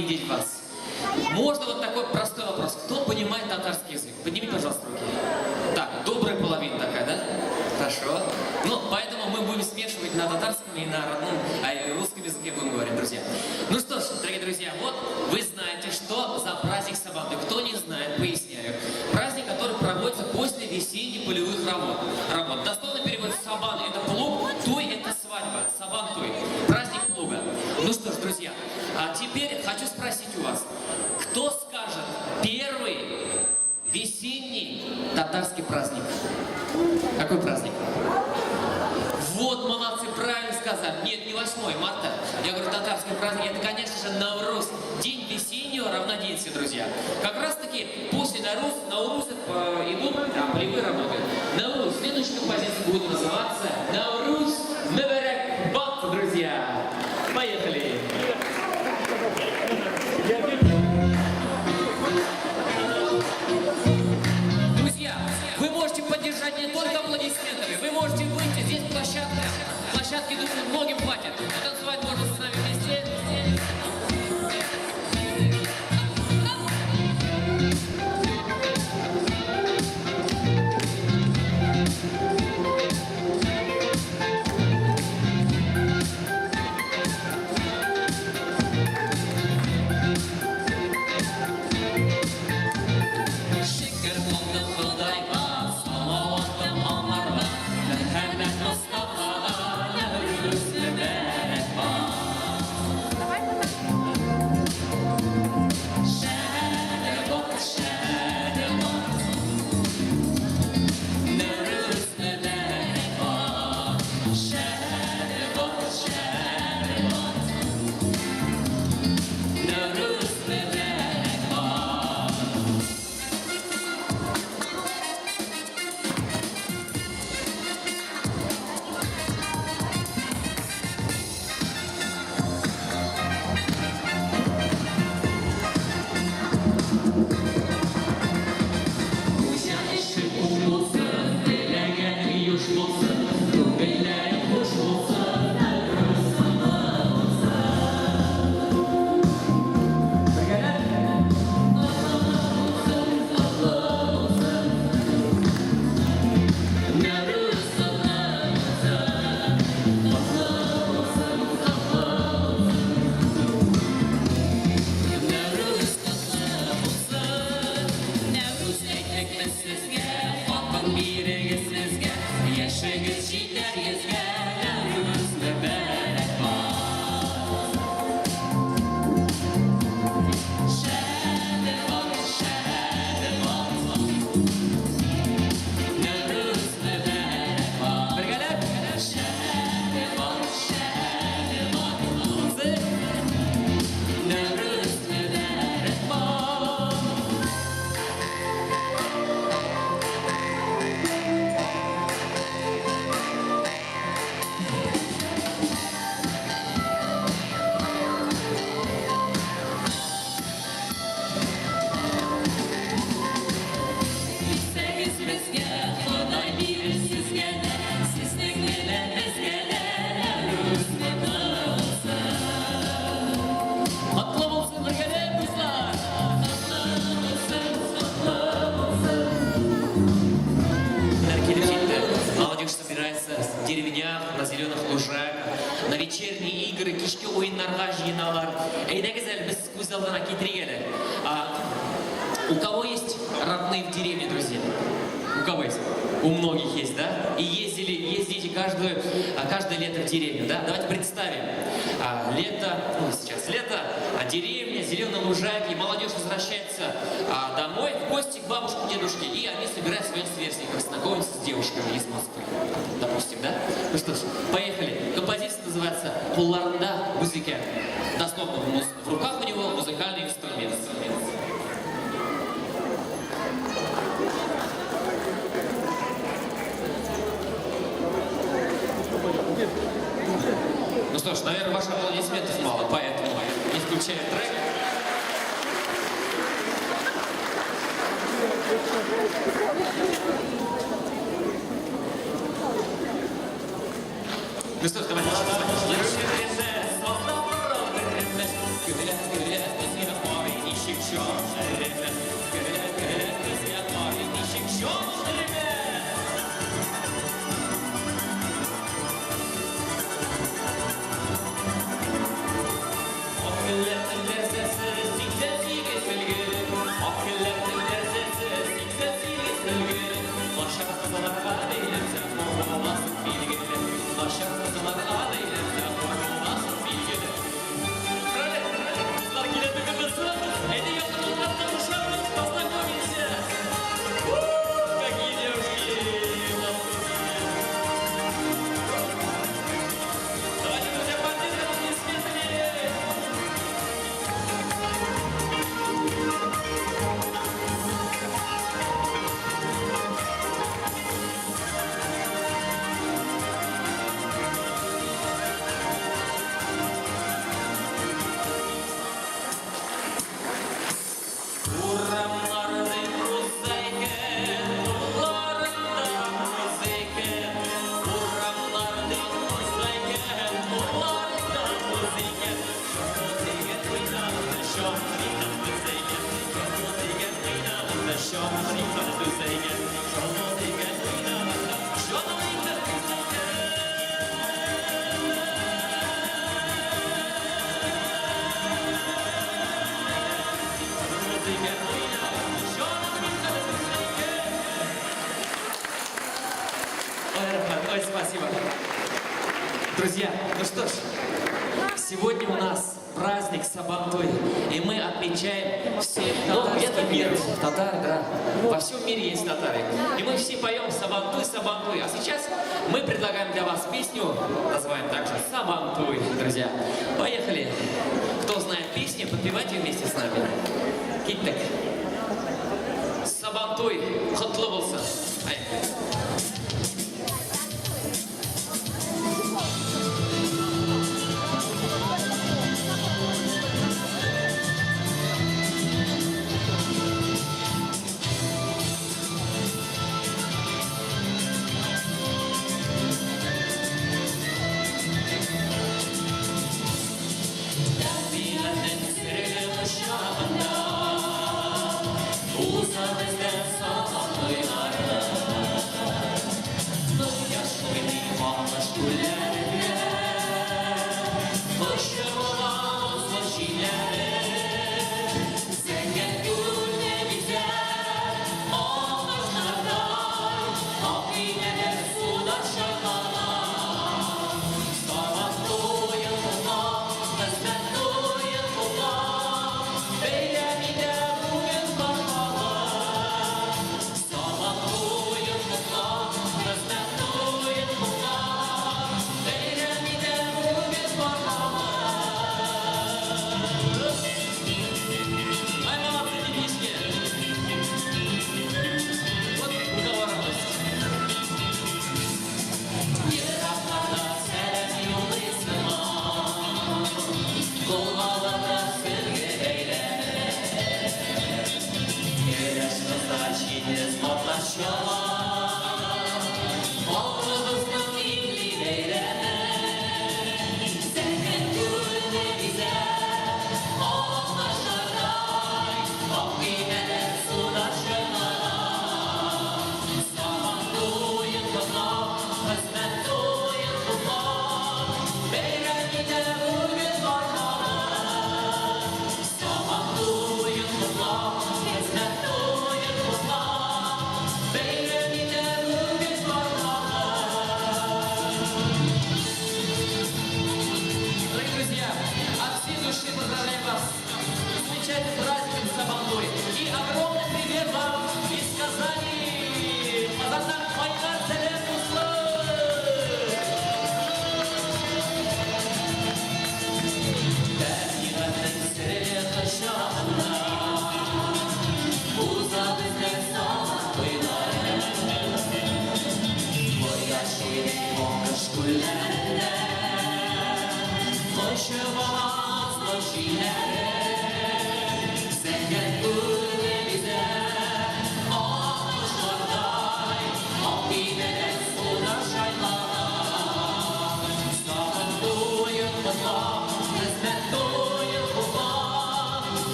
видеть вас. Можно вот такой простой вопрос. Кто понимает татарский язык? Поднимите, пожалуйста, руки. Так, добрая половина такая, да? Хорошо. Ну, поэтому мы будем смешивать на татарском и на родном, русском языке будем говорить, друзья. Ну что ж, дорогие друзья, вот вы знаете, что за праздник Сабантуй. Кто не знает, поясняю. Праздник, который проводится после весенних полевых работ. Дословно перевод Сабан — это плуг, Туй — это свадьба. Сабантуй. Праздник плуга. Ну что ж, друзья, а теперь хочу спросить у вас, кто скажет первый весенний татарский праздник? Какой праздник? Вот, молодцы, правильно сказали. Нет, не 8 марта. Я говорю, татарский праздник, это, конечно же, Навруз. День весеннего равноденствия, друзья. Как раз таки после Науруза идут полевые работы. Навруз. Следующая композиция будет называться Навруз Меберек Бат, друзья. Поехали. Друзья, вы можете поддержать не только аплодисментами, вы можете выйти, здесь площадки, думаю, многим хватит. Танцевать можно с нами вместе. На зеленых лужах, на вечерние игры, кишки ойыннарға жиналар. Әйдәгез әле біз күз алдына кетіргелі. У кого есть родные в деревне, друзья? У кого есть? У многих есть, да? И ездите каждое лето в деревню, да? Давайте представим. Сейчас лето, деревня, зеленые лужайки, молодежь возвращается домой в гости к бабушке, дедушке, и они собирают своих сверстников, знакомятся с девушками из Москвы, допустим, да? Ну что ж, поехали. Композиция называется «Пуларда музыка». Дословно в руках у него музыкальный инструмент. Ну что ж, наверное, ваших аплодисментов мало, поэтому не включая трек. Ну что ж, давайте. Ой, спасибо. Друзья, ну что ж, сегодня у нас праздник Сабантуй, и мы отмечаем все татарский мир. Татары, да. Во всем мире есть татары. И мы все поем Сабантуй, Сабантуй. А сейчас мы предлагаем для вас песню, называем также Сабантуй, друзья. Поехали. Кто знает песню, подпевайте вместе с нами. Киттек. Сабантуй, құтлы болсын.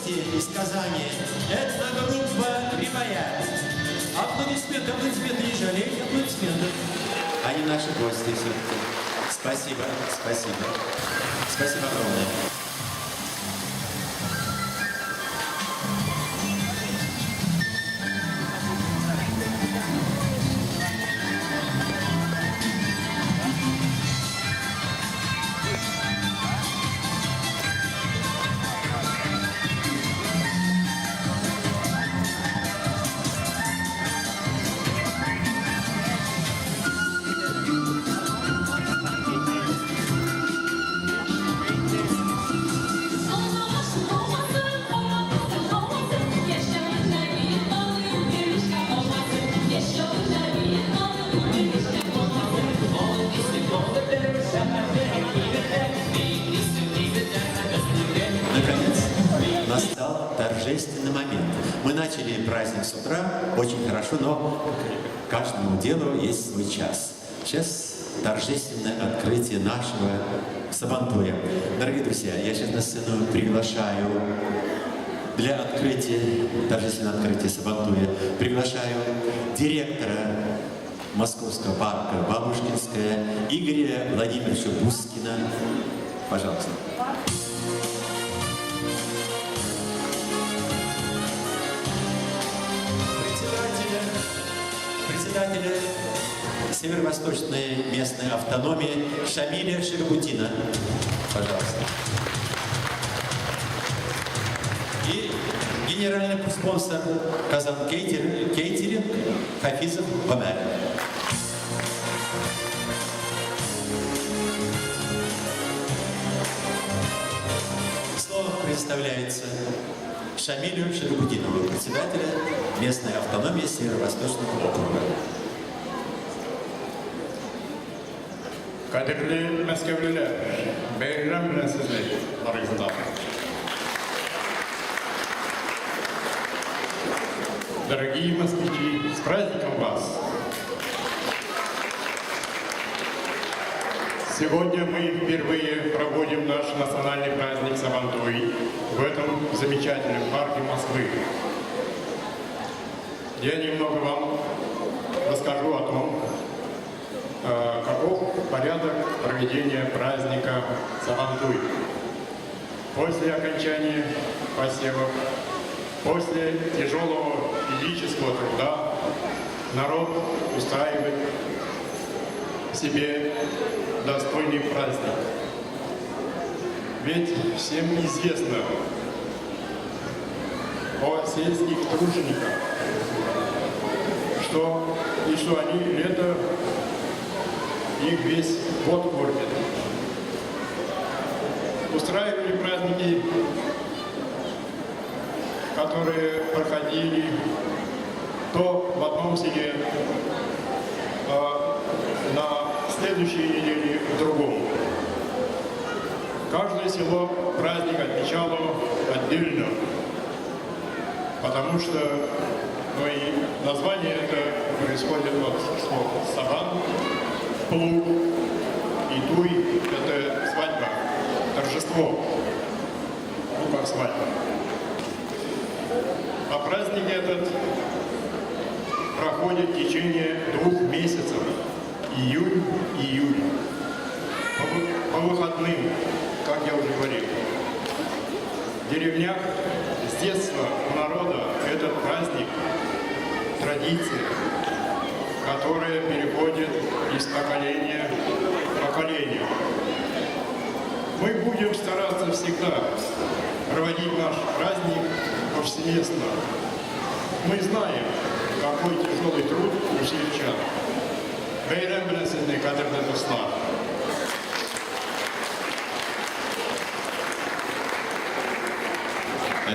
гости из Казани. Этногруппа «Кривая». Аплодисменты, аплодисменты, не жалейте аплодисментов. Они наши гости все-таки. Спасибо, спасибо. Спасибо огромное. Настал торжественный момент. Мы начали праздник с утра, очень хорошо, но каждому делу есть свой час. Сейчас торжественное открытие нашего сабантуя. Дорогие друзья, я сейчас на сцену приглашаю для открытия, торжественного открытия сабантуя, приглашаю директора Московского парка Бабушкинская Игоря Владимировича Бускина. Пожалуйста. Председателя Северо-Восточной местной автономии Шамиля Шербутина. Пожалуйста. И генеральный спонсор Казан Кейтеринг Хафизов Бамер. Слово предоставляется Шамилю Шербутинову, председателя местной автономии Северо-Восточного округа. Kadirli Мәскәүлеләр, бәйрәм белән сезне, Наргизда. Дорогие москвичи, с праздником вас! Сегодня мы впервые проводим наш национальный праздник Сабантуй в этом замечательном парке Москвы. Я немного вам расскажу о том, каков порядок проведения праздника Сабантуй. После окончания посевов, после тяжелого физического труда народ устраивает себе достойный праздник. Ведь всем известно о сельских тружениках, что они лето их весь год кормят. Устраивали праздники, которые проходили то в одном селе, на следующей неделе в другом. Каждое село праздник отмечало отдельно, потому что и название это происходит от слов сабан, плуг, и туй – это свадьба, торжество, ну как свадьба. А праздник этот проходит в течение 2 месяцев, июнь-июль, по выходным, как я уже говорил. В деревнях с детства у народа этот праздник – традиция, которая переходит из поколения в поколение. Мы будем стараться всегда проводить наш праздник повсеместно. Мы знаем, какой тяжелый труд у сельчан. Бәйрәм белән сезне, кадерле дуслар.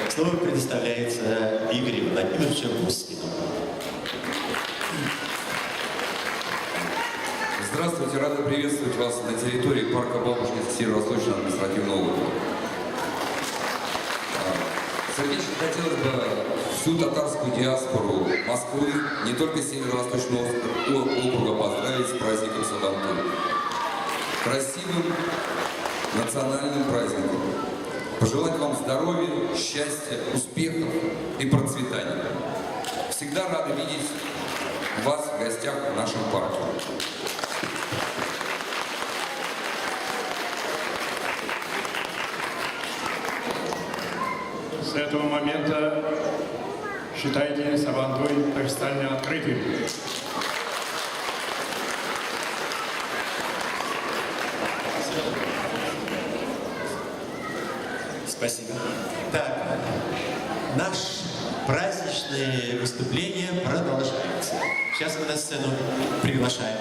Слово предоставляется Игорю Владимировичу Бускину. Здравствуйте, рады приветствовать вас на территории парка Бабушкинского Северо-Восточного административного округа. Сердечно хотелось бы всю татарскую диаспору Москвы, не только Северо-Восточного округа, поздравить с праздником Сабантуй. Красивым национальным праздником. пожелать вам здоровья, счастья, успехов и процветания. Всегда рады видеть вас в гостях в нашем парке. С этого момента считайте Сабантуй официально открытым. Спасибо. Так, наше праздничное выступление продолжается. Сейчас мы на сцену приглашаем.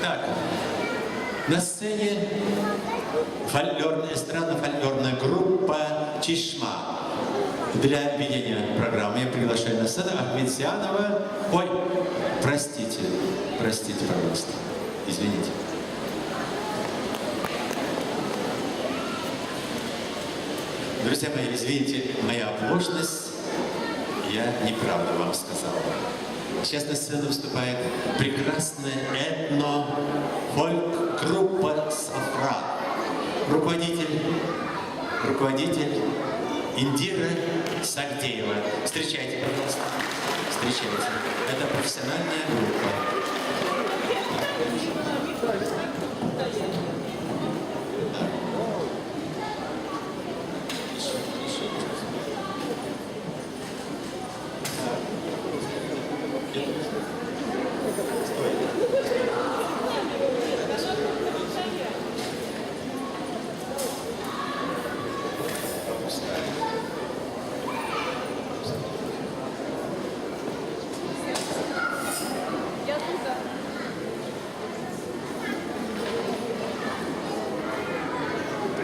Так, на сцене эстрадно-фольклорная группа «Чишма». Для ведения программы я приглашаю на сцену Ахметзянова. Ой, простите, пожалуйста, извините. Друзья мои, извините, моя оплошность, я неправду вам сказал. Сейчас на сцену выступает прекрасная этно-фольк-группа «Сафра». Руководитель Индира Сагдеева. Встречайте, пожалуйста. Встречайте. Это профессиональная группа.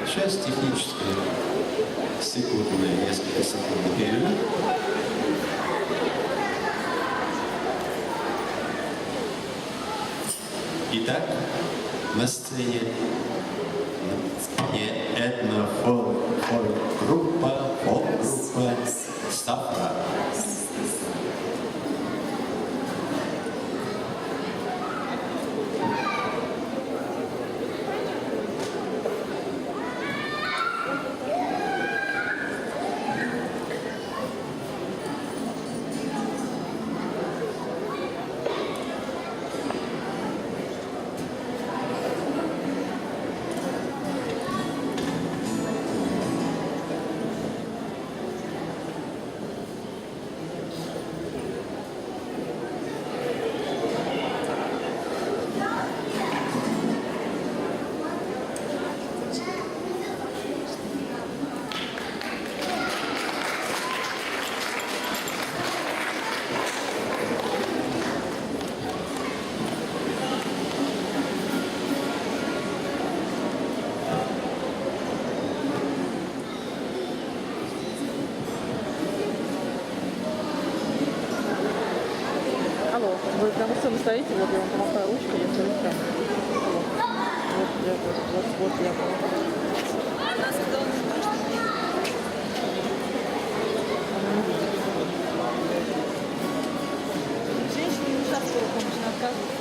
Сейчас техническое несколько секунд перерыв. Итак, на сцене этно-фольк-группа «Сафра». Алло, вы прямо в сцену стоите, вот я вам помахаю ручкой, я стою прямо. Алло. Вот я помахаю. Женщины не сейчас скоро помощь не отказывают.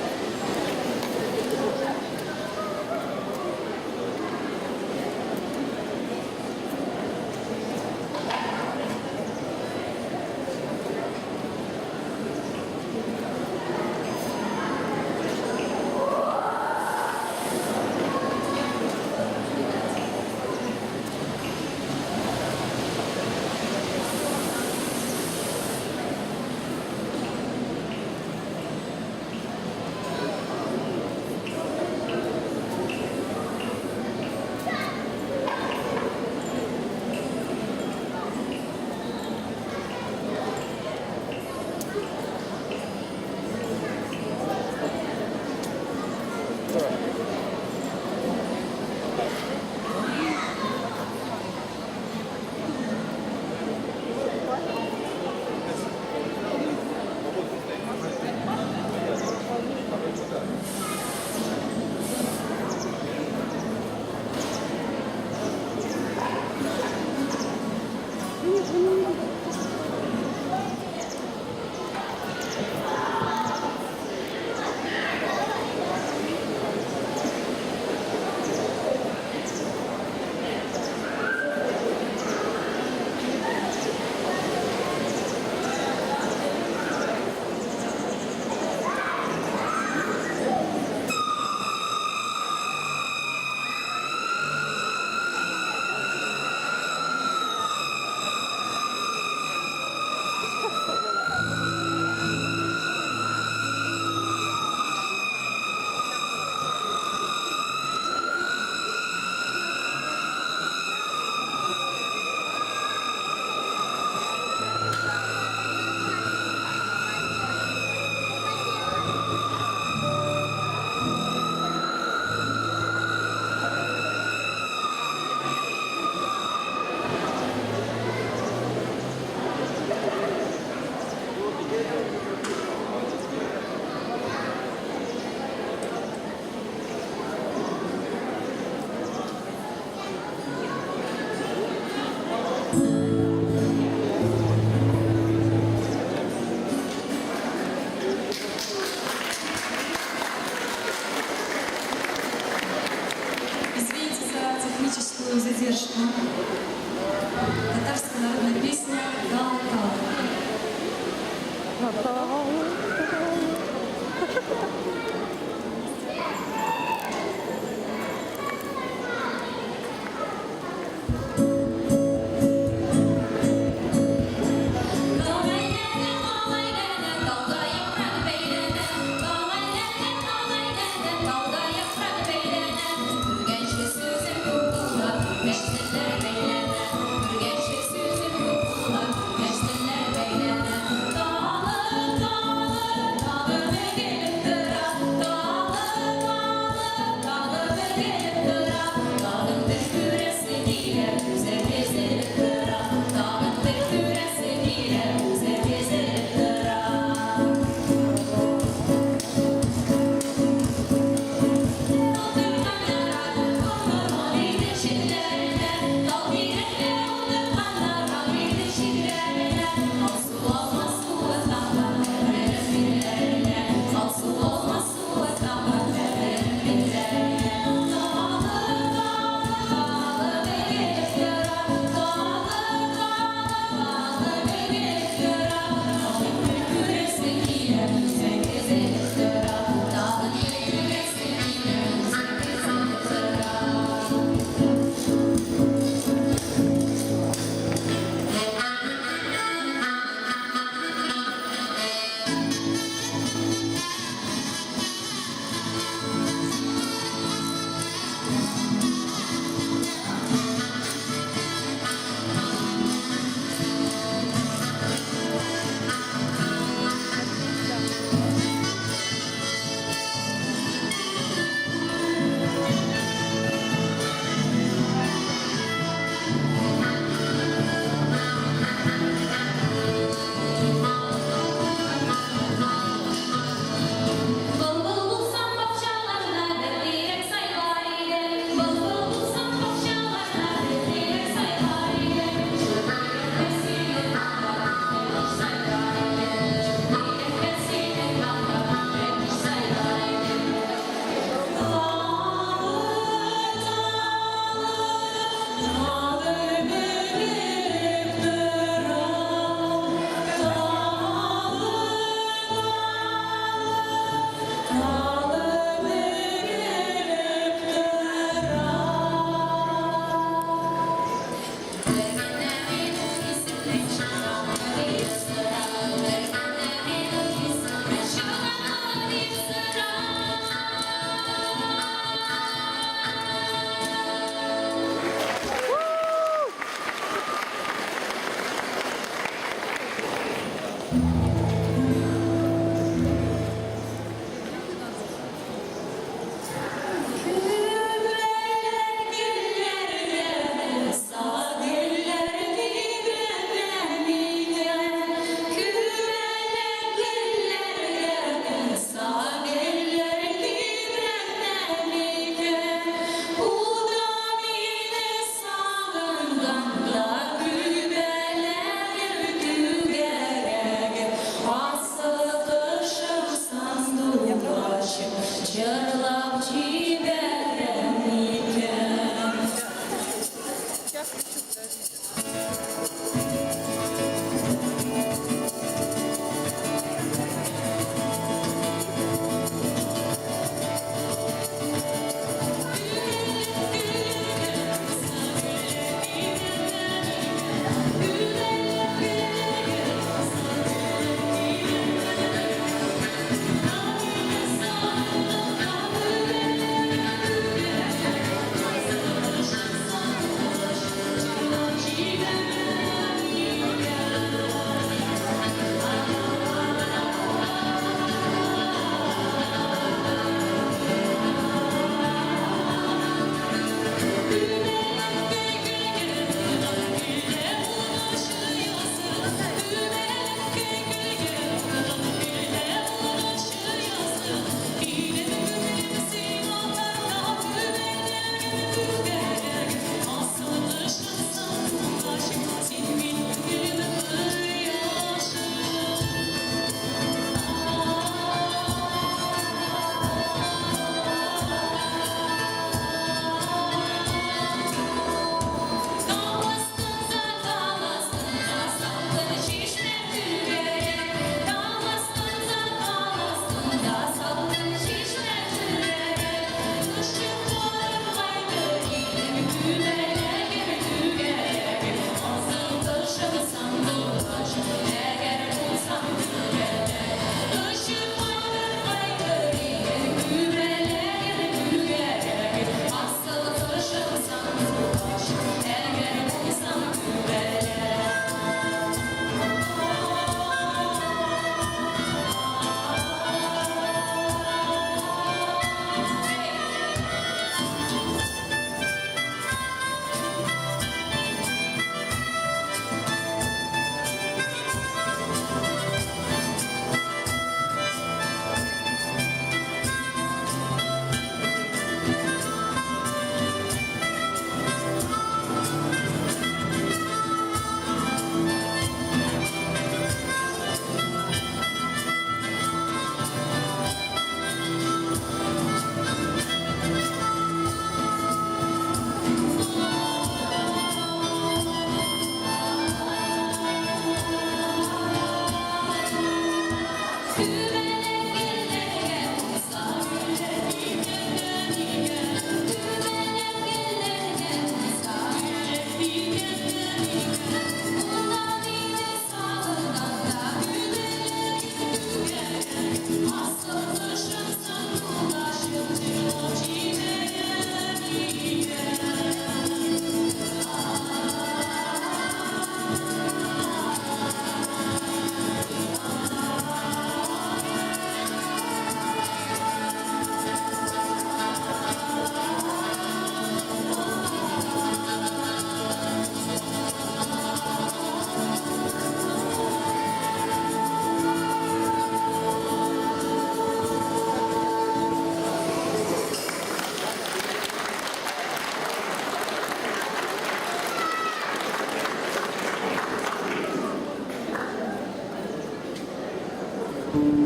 Лайк.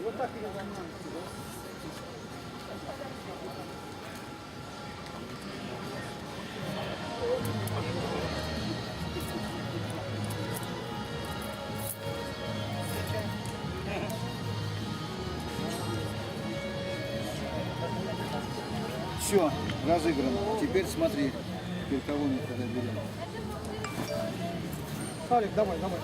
Ну как тебе? Нравится? Все, разыграно. Теперь смотри, теперь кого мы тогда берем. Салик, давай, давай.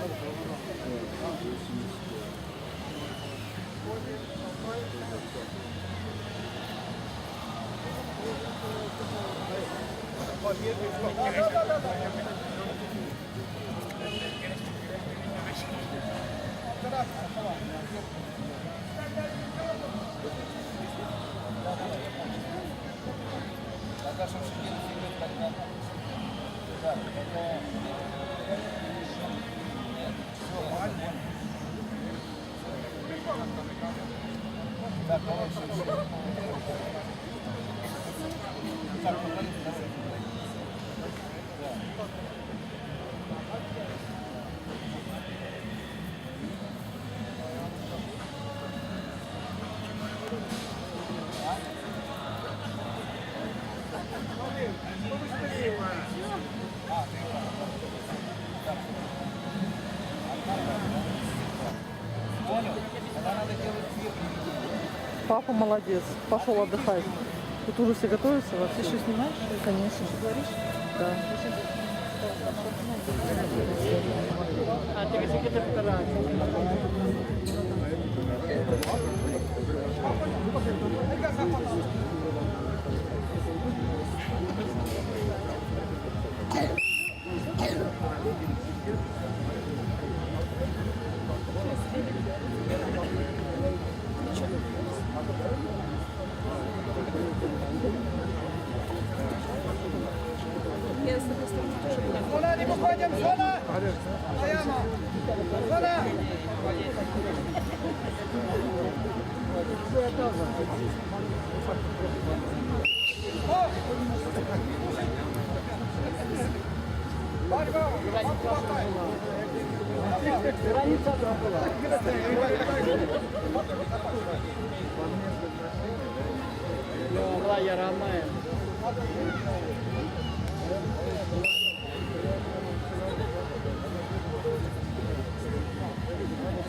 Папа молодец, пошел отдыхать. Тут уже все готовятся. Ты что, снимаешь? Конечно. Говоришь? Да. А ты где-то Зона, не выходим, зона! Стоямо! Зона! Граница Лая Ромая.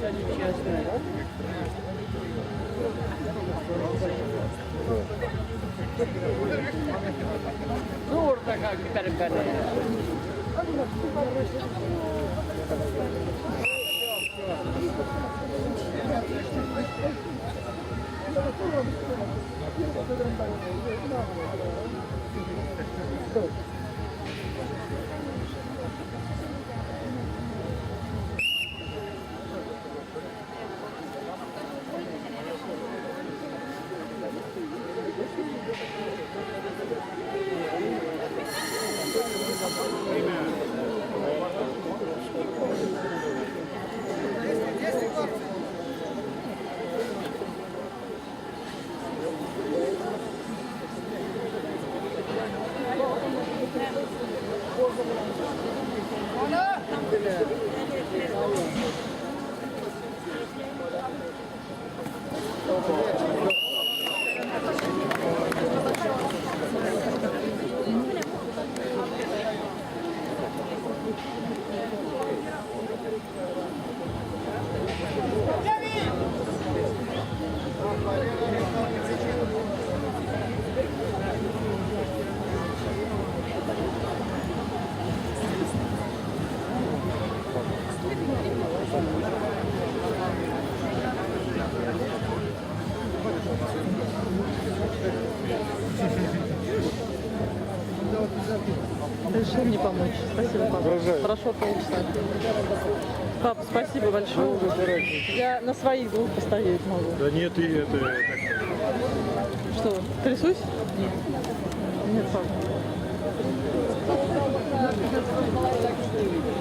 Это нечестно. Зурда как перканая. Решил мне помочь. Спасибо, папа. Угрожает. Прошло полчаса. Пап, спасибо большое. Я на своих двух постоять могу. Да нет, и это... Что, трясусь? Нет. Нет, пап.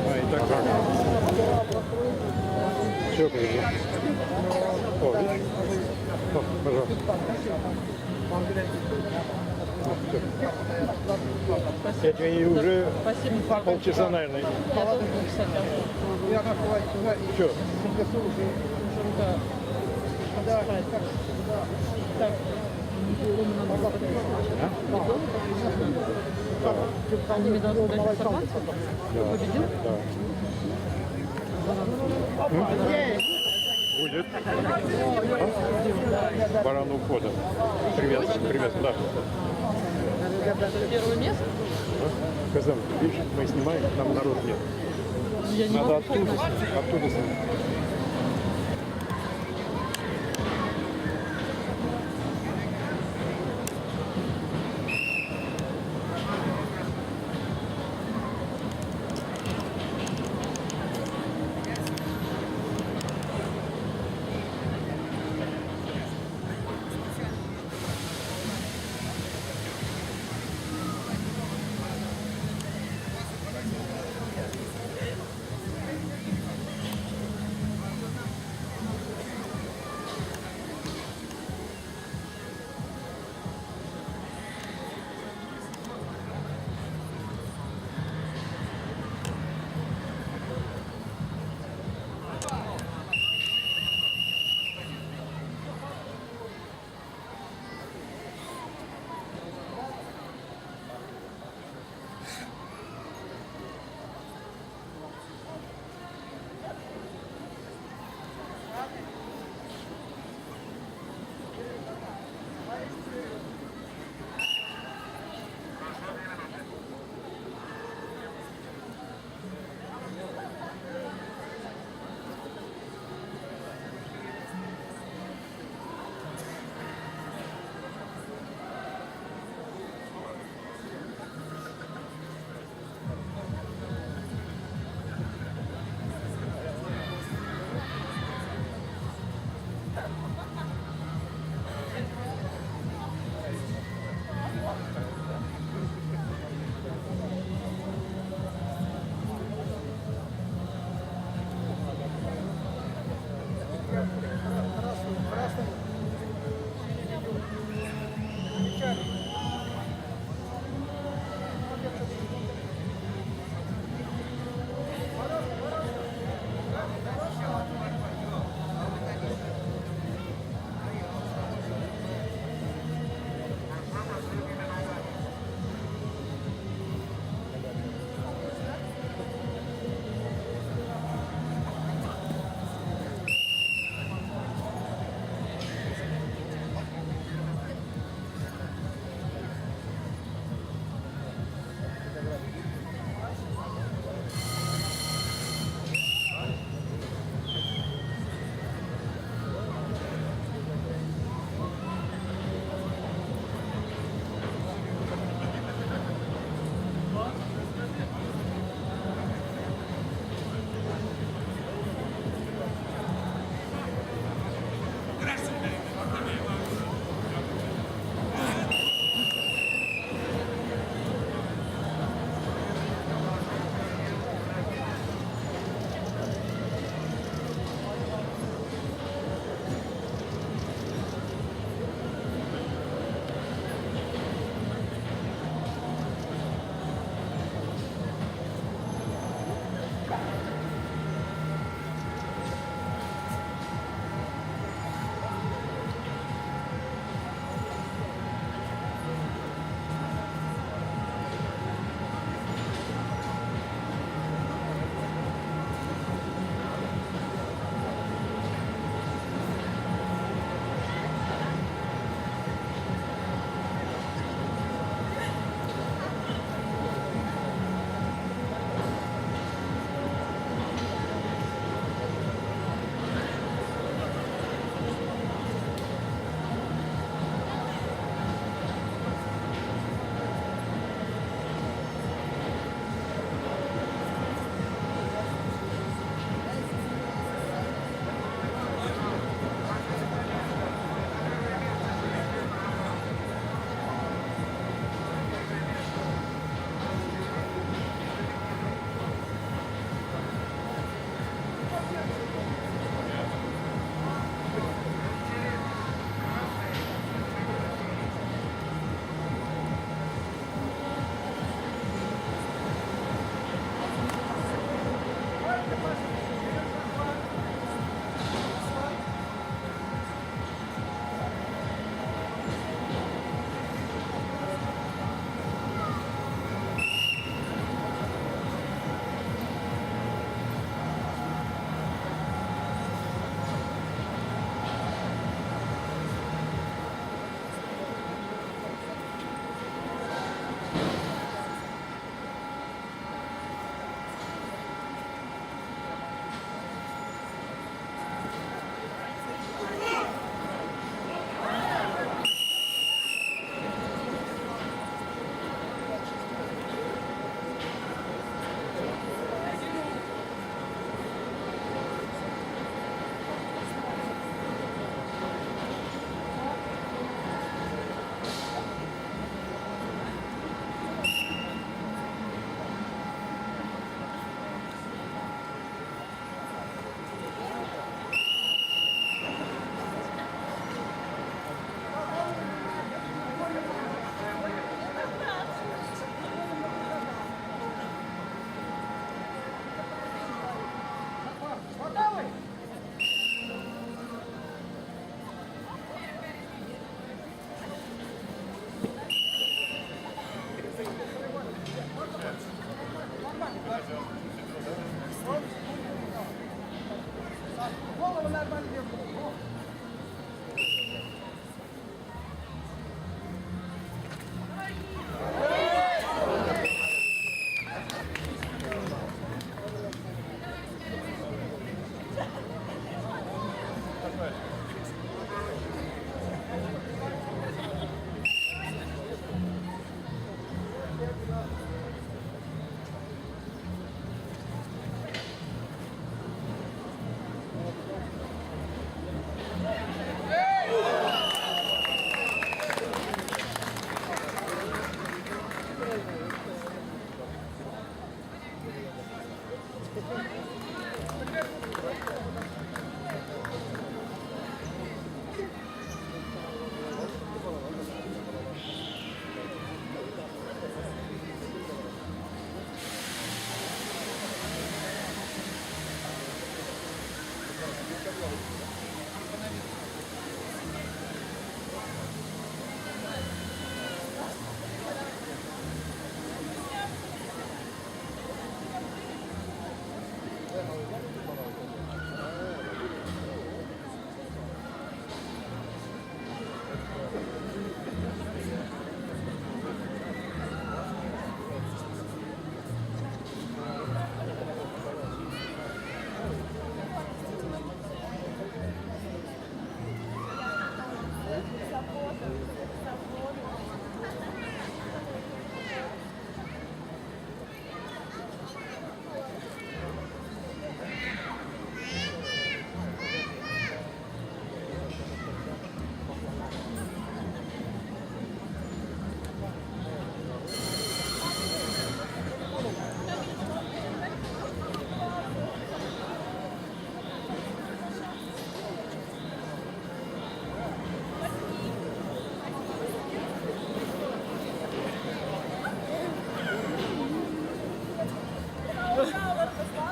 А, и так как? Все, привезу. О, видишь? О, пожалуйста. Я тебе уже Спасибо, папа. полчаса, наверное. Я тоже полчаса. Что? Так. Они мне должны дать информацию. Победил? Будет. Баран ухода. Привет, привет, да. Первое место? Казан, видишь, мы снимаем, нам народ нет. Я не Надо могу оттуда снимать. снять, оттуда снять.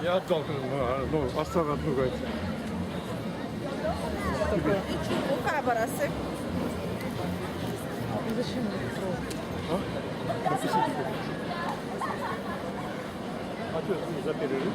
Я отдал, ну, оставил другой. Такое. Буka parası. Зачем это трогать? А ты за перерыв?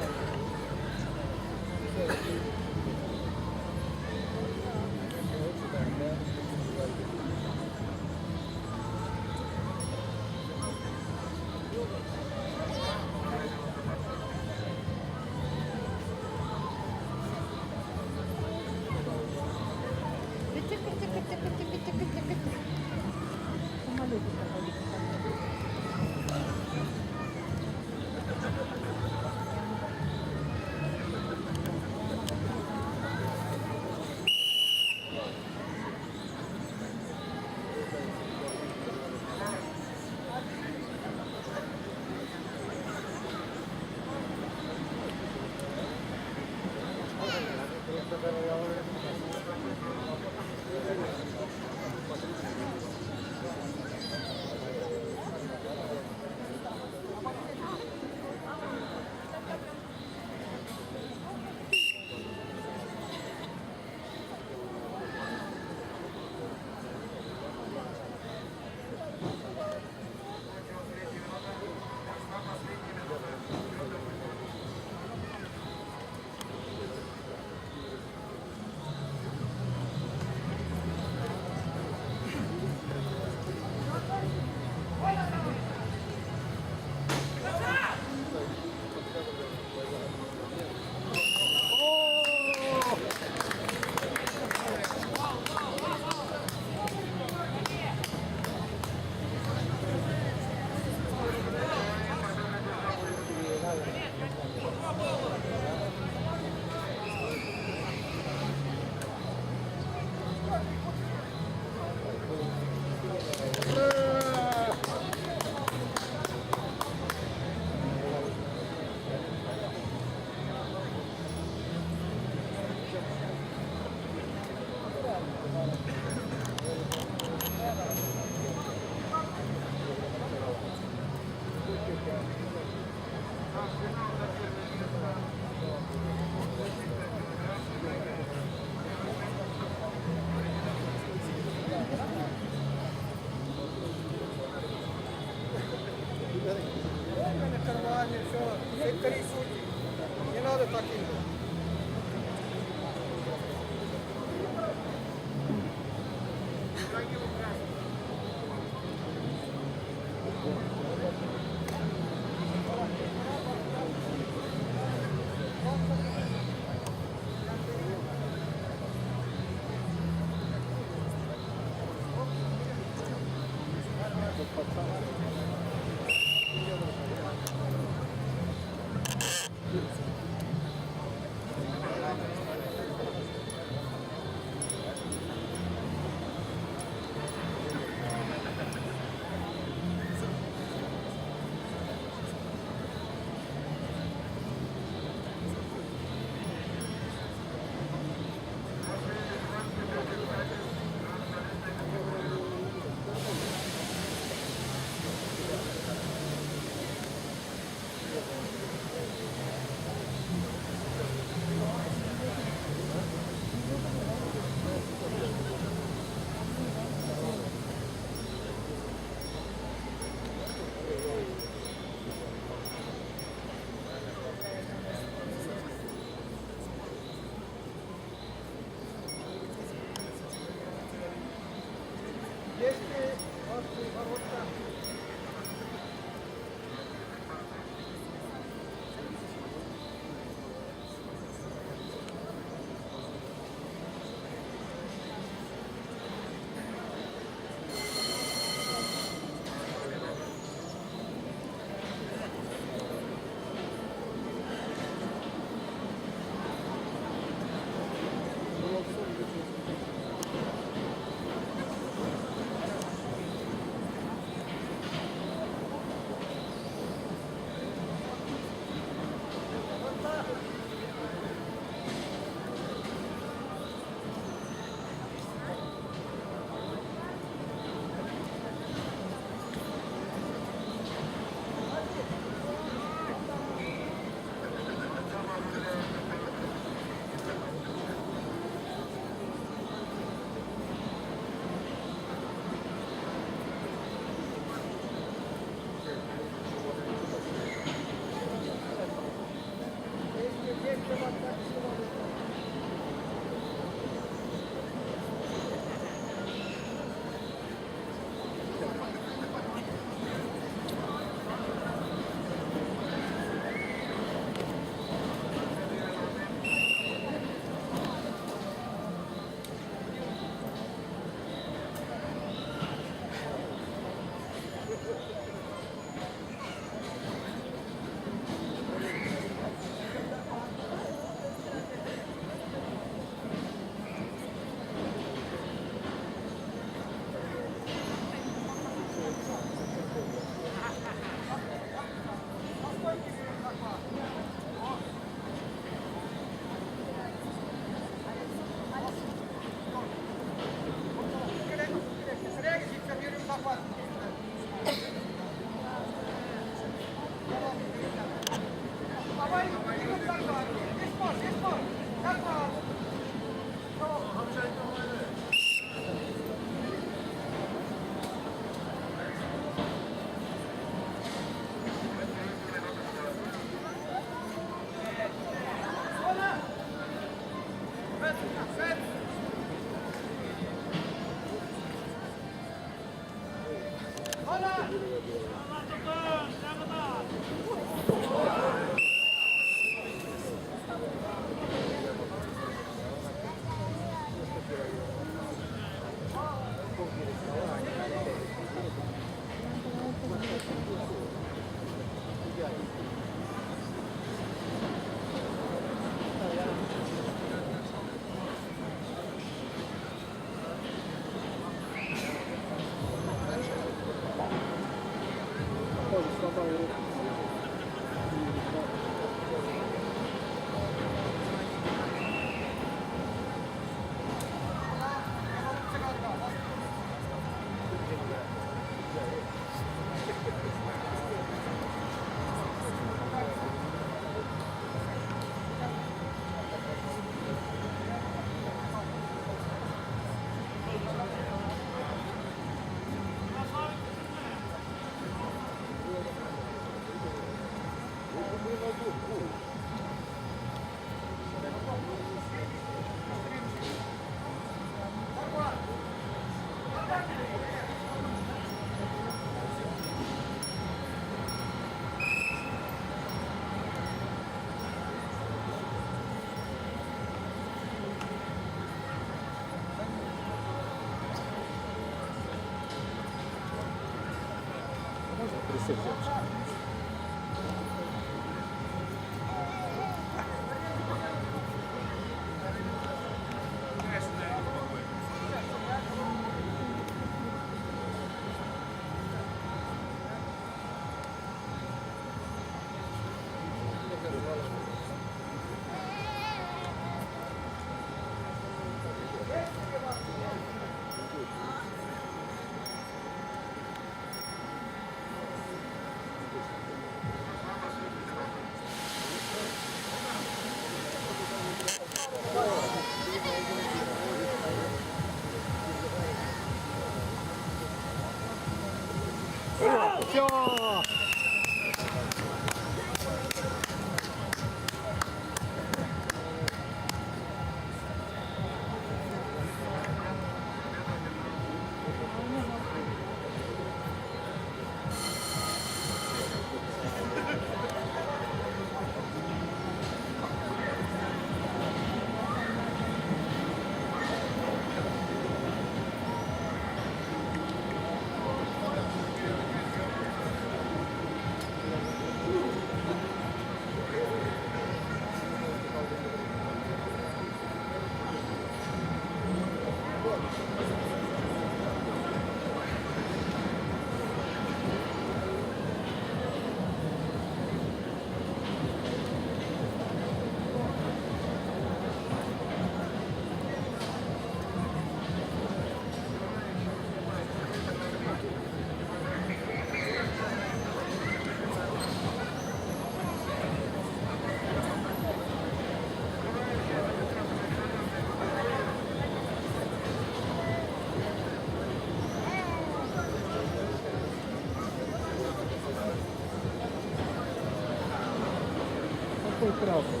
Какой красный.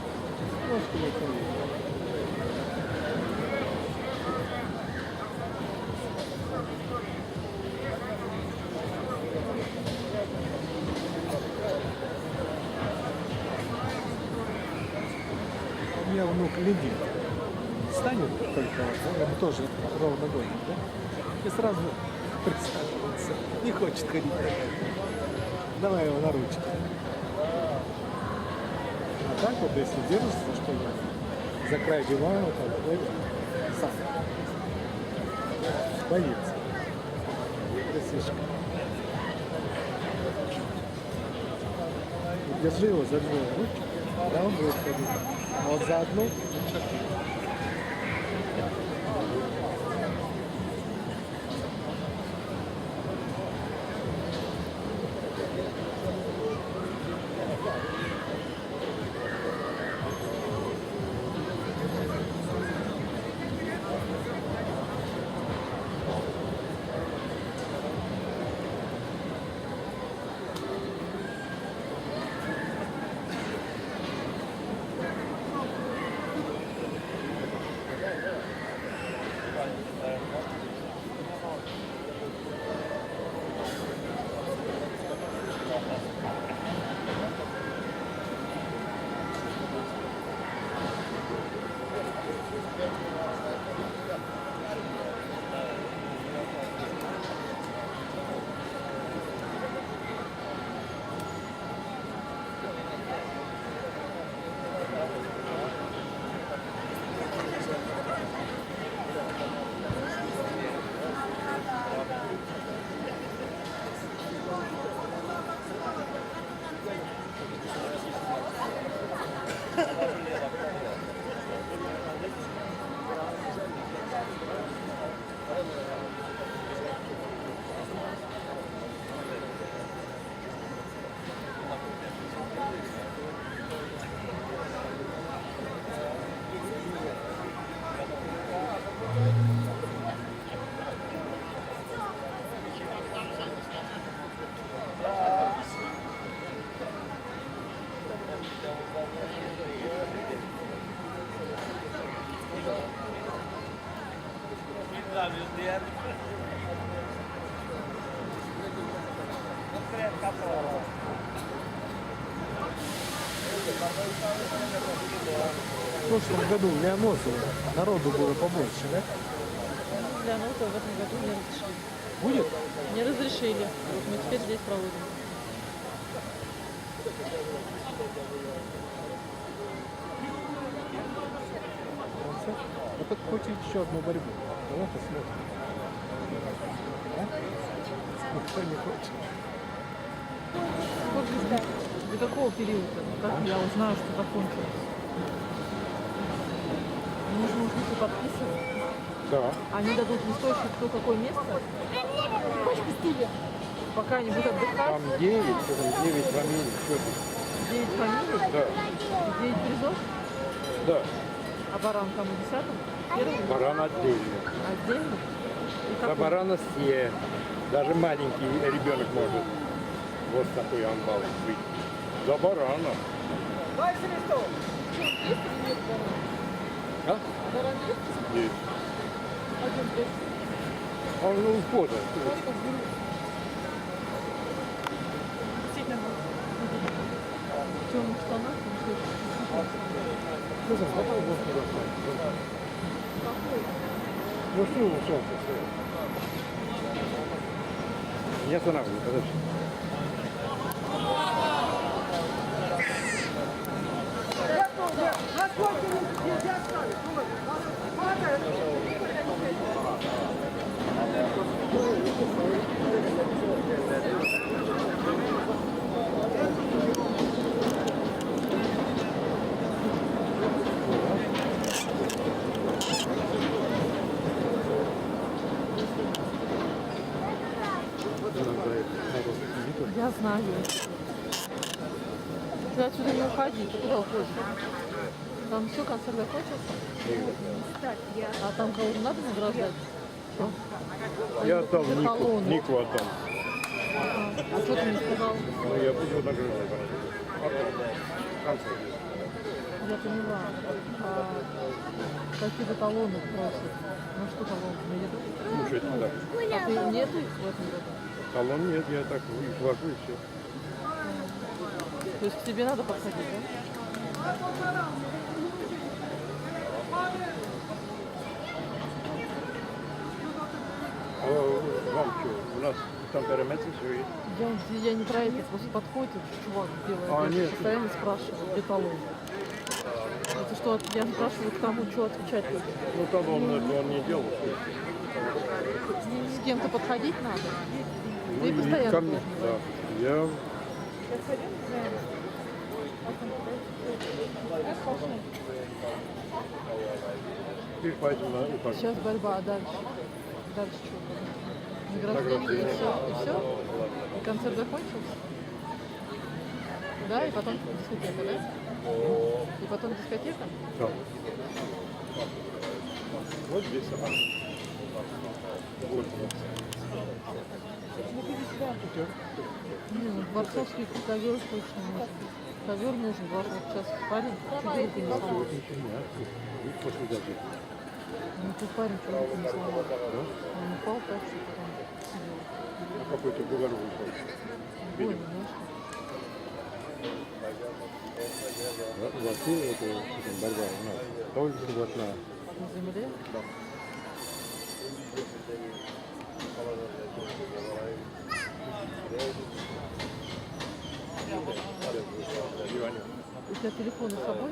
Ножки не ходит. У меня внук ледит. Станет только, он тоже ровно гонит, да? И сразу присаживается. Не хочет ходить. Давай его на ручки. А так вот, если держится, что я за край дивана, вот так, вот, сам боится. Крысишка. Держи его за две ручки, да, он будет ходить. А вот за одну В прошлом году в Леонозово народу было побольше, да? Для нас в этом году не разрешили. Будет? Не разрешили. Вот мы теперь здесь проводим. Ну так хочет еще одну борьбу. Давай посмотрим. А? Никто не хочет. Сколько до какого периода? Как я узнаю, что закончилось? Мне нужно узнать и подписывать. Да. Они дадут листочек, кто какое место. Пока они будут отдыхать. Там 9 фамилий. Что ты? 9 фамилий, Да. 9 призов. Да. А баран кому 10-м? Первым? Баран отдельно. Отдельно? И За какой? барана все. Даже маленький ребенок может вот такой амбал быть. За барана. А? Баран есть? Есть. Один есть. Он ну, в поза. В темных штанах, там Ну, захватал вот туда. Ну что его солнце стоит? Не останавливай, подожди. Я знаю. Ты отсюда не уходи, ты куда уходишь? Там все, концерт закончился? А там кого-то надо награждать? Я отдал Талоны. Нику отдал. А что ты не сказал? Ну, я буду награждать. Я поняла. А какие-то талоны просят. Ну что талоны? На еду? Слушайте, да. А ты нету их в этом году? Талон нет, я так их вожу и все. То есть к тебе надо подходить, да? А вам что, у нас там переметы все есть? Я не про это, просто подходит чувак делает. А, Я нет. постоянно спрашиваю, где талон. Это что, я спрашиваю к тому, что отвечать только. Ну, талон это он не делал. С кем-то подходить надо. Ты Ну, и постоянно ко мне, должен. да. Я теперь пойдем на упаковку. Сейчас борьба, а дальше? Дальше что? Награждение и все? И все? И концерт закончился? Да, и потом дискотека, да? И потом дискотека? Да. Вот здесь собака. Вот. Не, ну борцовский ковер точно нужен. Ковер нужен, должен вот сейчас парень чуть руку не сломал. И после даже. Ну тут парень чуть руку не сломал. Он упал так, что потом сидел. Какой-то бугор упал. Больно, знаешь? В России это борьба у нас. Только вот на На земле? диване. У тебя телефон с собой?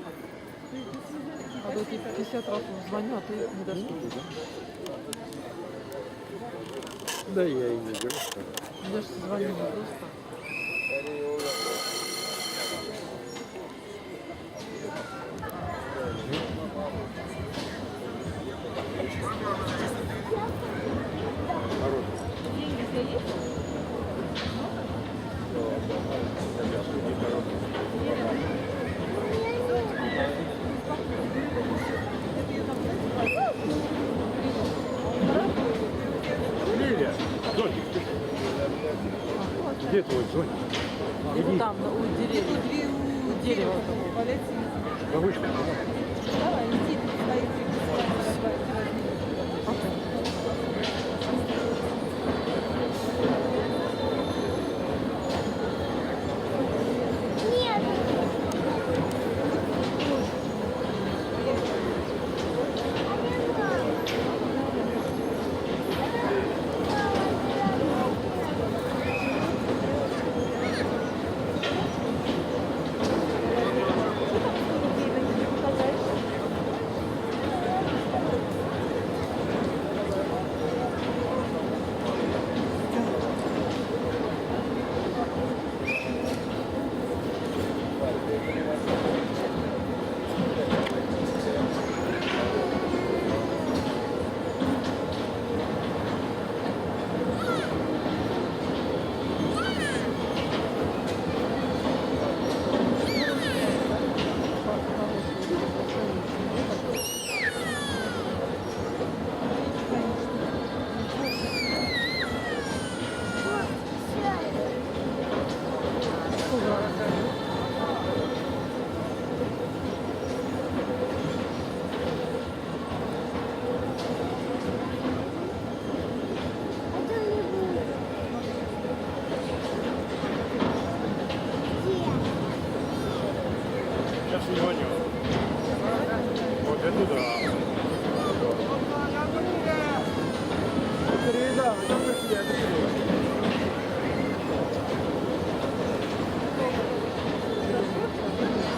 А то я тебе 50 раз звоню, а ты не доступен. Да я и не беру. Я же звоню не просто. Лилия, зонтик. Где твой зонтик? Иди там, у деревьев. У дерева. Повыше. Давай, иди, стоит.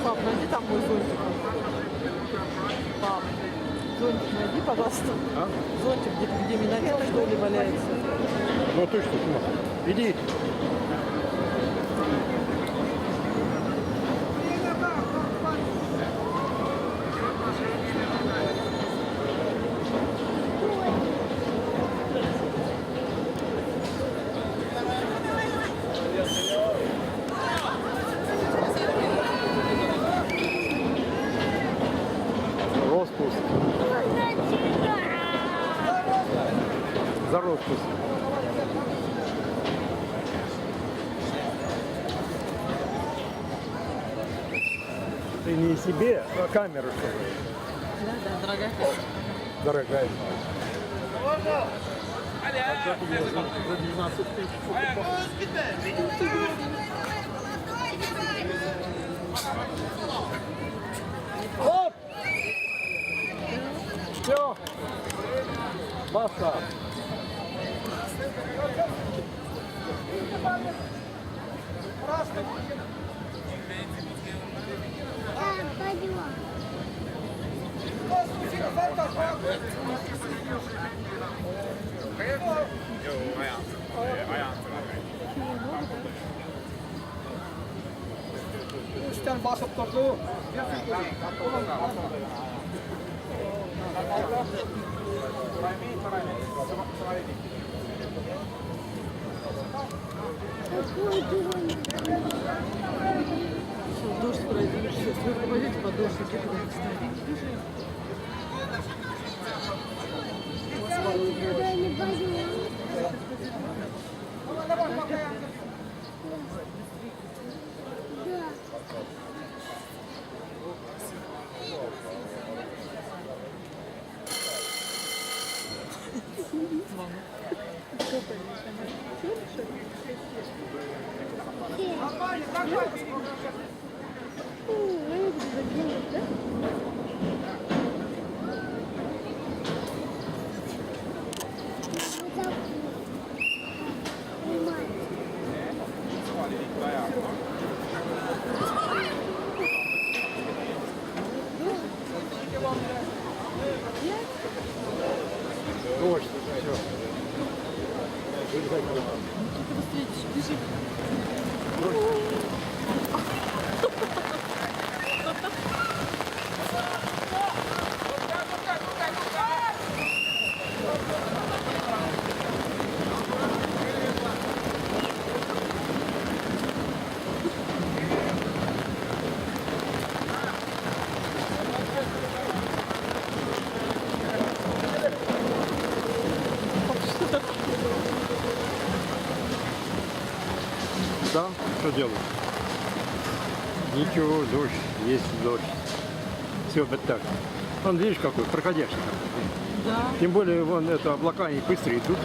Пап, найди там мой зонтик. Пап, зонтик найди, пожалуйста. А? Зонтик, где минотел, что ли, валяется. Ну ты что, иди. Роспуск. За роспуск. Ты не себе, а камеру чтобы. Да, да, дорогая камера. Дорогая. За 12 тысяч покупал. Оп! Все. Бasta. Üstten basıp durdu. Сейчас дождь пройдет. Сейчас вы пойдете под дождь, иди куда-нибудь ставить. Дождь. Все. Бежи. Да, что делать? Ничего, дождь, есть дождь. Все вот так. Он, видишь, какой проходящий. Да. Тем более, вон, это облака, они быстро идут.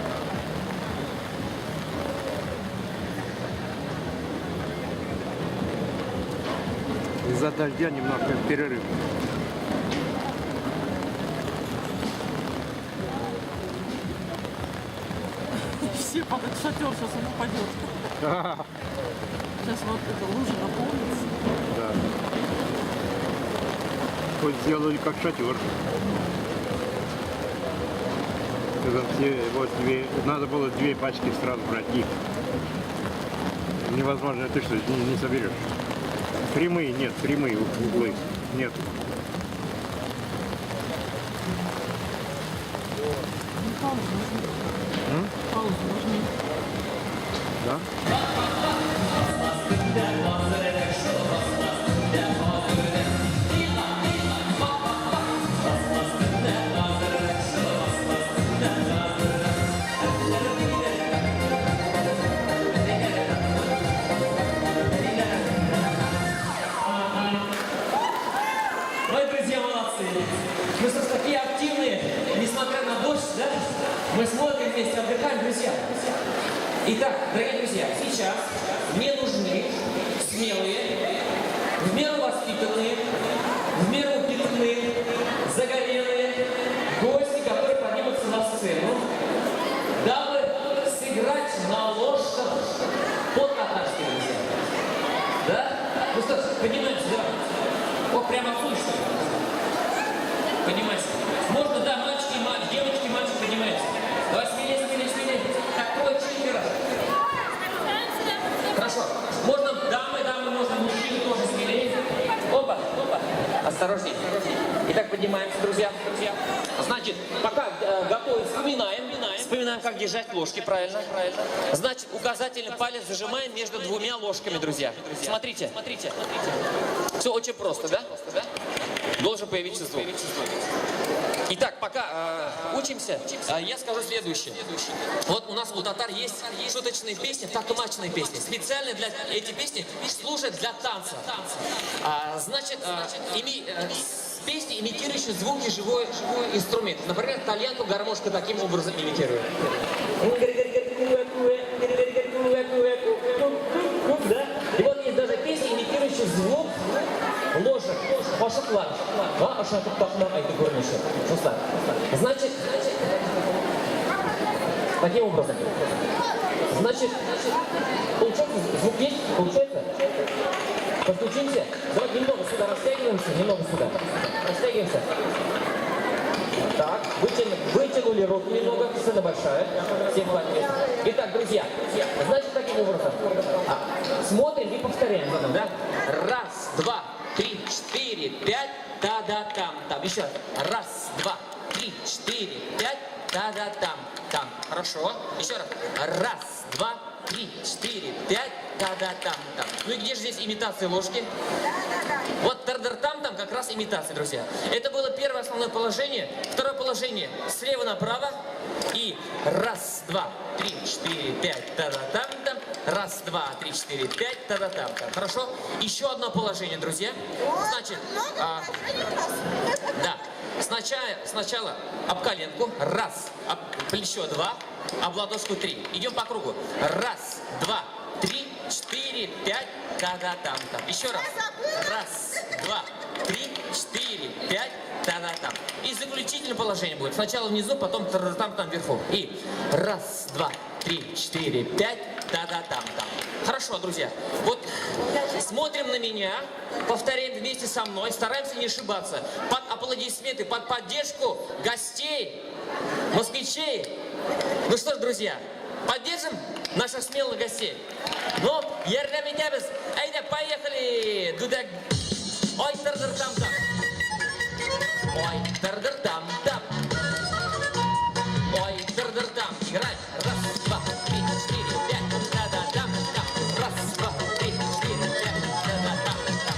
Из-за дождя немножко перерыв. Все под этот шатер, сейчас он упадет. Сейчас вот эта лужа наполнится. Да. Хоть сделали как шатер. Это все, вот надо было 2 пачки сразу брать. Их. Невозможно, ты что, не соберешь. Прямые нет, прямые углы нет. Ну, паузу нужно. Паузу нужно. Да? Ой, друзья, молодцы. Вы что, такие активные, несмотря на дождь, да? Мы смотрим вместе, отдыхаем, друзья. Итак, дорогие друзья, сейчас мне нужны смелые, в меру воспитанные, в меру упитанные, загорелые, Поднимайся. Можно, да, мальчики, девочки, мальчики, поднимайтесь. Давай смелее, смелее, смелее. Так, трое, четверо. Хорошо. Можно дамы, можно мужчины тоже смелее. Опа, опа. Осторожнее. Итак, поднимаемся, друзья. Значит, пока готовим, вспоминаем, как держать ложки, правильно. Значит, указательный палец зажимаем между двумя ложками, друзья. Смотрите. Все очень просто, да? Должен появиться звук. Итак, пока учимся, я скажу следующее. Вот у нас у татар есть шуточные песни, такмачные песни. Специально для эти песни служат для танца. Значит, песни, имитирующие звуки, живой инструмент. Например, тальянку гармошка таким образом имитирует. Да? И вот есть даже песни, имитирующие звук ложек. Ошаклар. Ошаклар тахна айты горниши. Значит, таким образом. Значит, получается, звук есть? Получается? Постучимся. Давайте немного сюда растягиваемся, немного сюда. Растягиваемся. Так, вытянули руки немного, сцена большая. Всем хватит. Итак, друзья, значит, таким образом. Смотрим и повторяем. Да? Раз, два, 3, 4, 5, та-да-там, там. Еще раз. Раз, два, 3, 4, 5, та-да-там, там. Хорошо. Еще раз. Раз, два, 3, 4, 5, та-да-там, там. Ну и где же здесь имитация ложки? Вот тар-дар-там, там как раз имитация, друзья. Это было первое основное положение. Второе положение слева направо. И раз, два, 3, 4, 5, та-да-там, там. Раз, два, 3, 4, 5, та-да-там, там. Хорошо? Еще одно положение, друзья. Значит, да. Сначала об коленку. Раз. Об плечо 2. Об ладошку 3. Идем по кругу. Раз, два, 3, 4, 5, та-да-там, там. Еще раз. Раз, два, 3, 4, 5, та-да-там. И заключительное положение будет. Сначала внизу, потом там вверху. И раз, два, 3, 4, 5, та-да-там, там. Хорошо, друзья. Вот смотрим на меня, повторяем вместе со мной, стараемся не ошибаться. Под аплодисменты, под поддержку гостей, москвичей. Ну что ж, друзья, поддержим наших смелых гостей. Ну, ерлемитебіз. Айда, поехали. Дудак. Ой, тыр-дыр-там-там. Ой, тыр-дыр-там-там. Ой, тыр-дыр-там. Играй. Раз, два, 3, 4, 5. Да-да-там-там. Раз, два, 3, 4, 5. Да-да-там-там.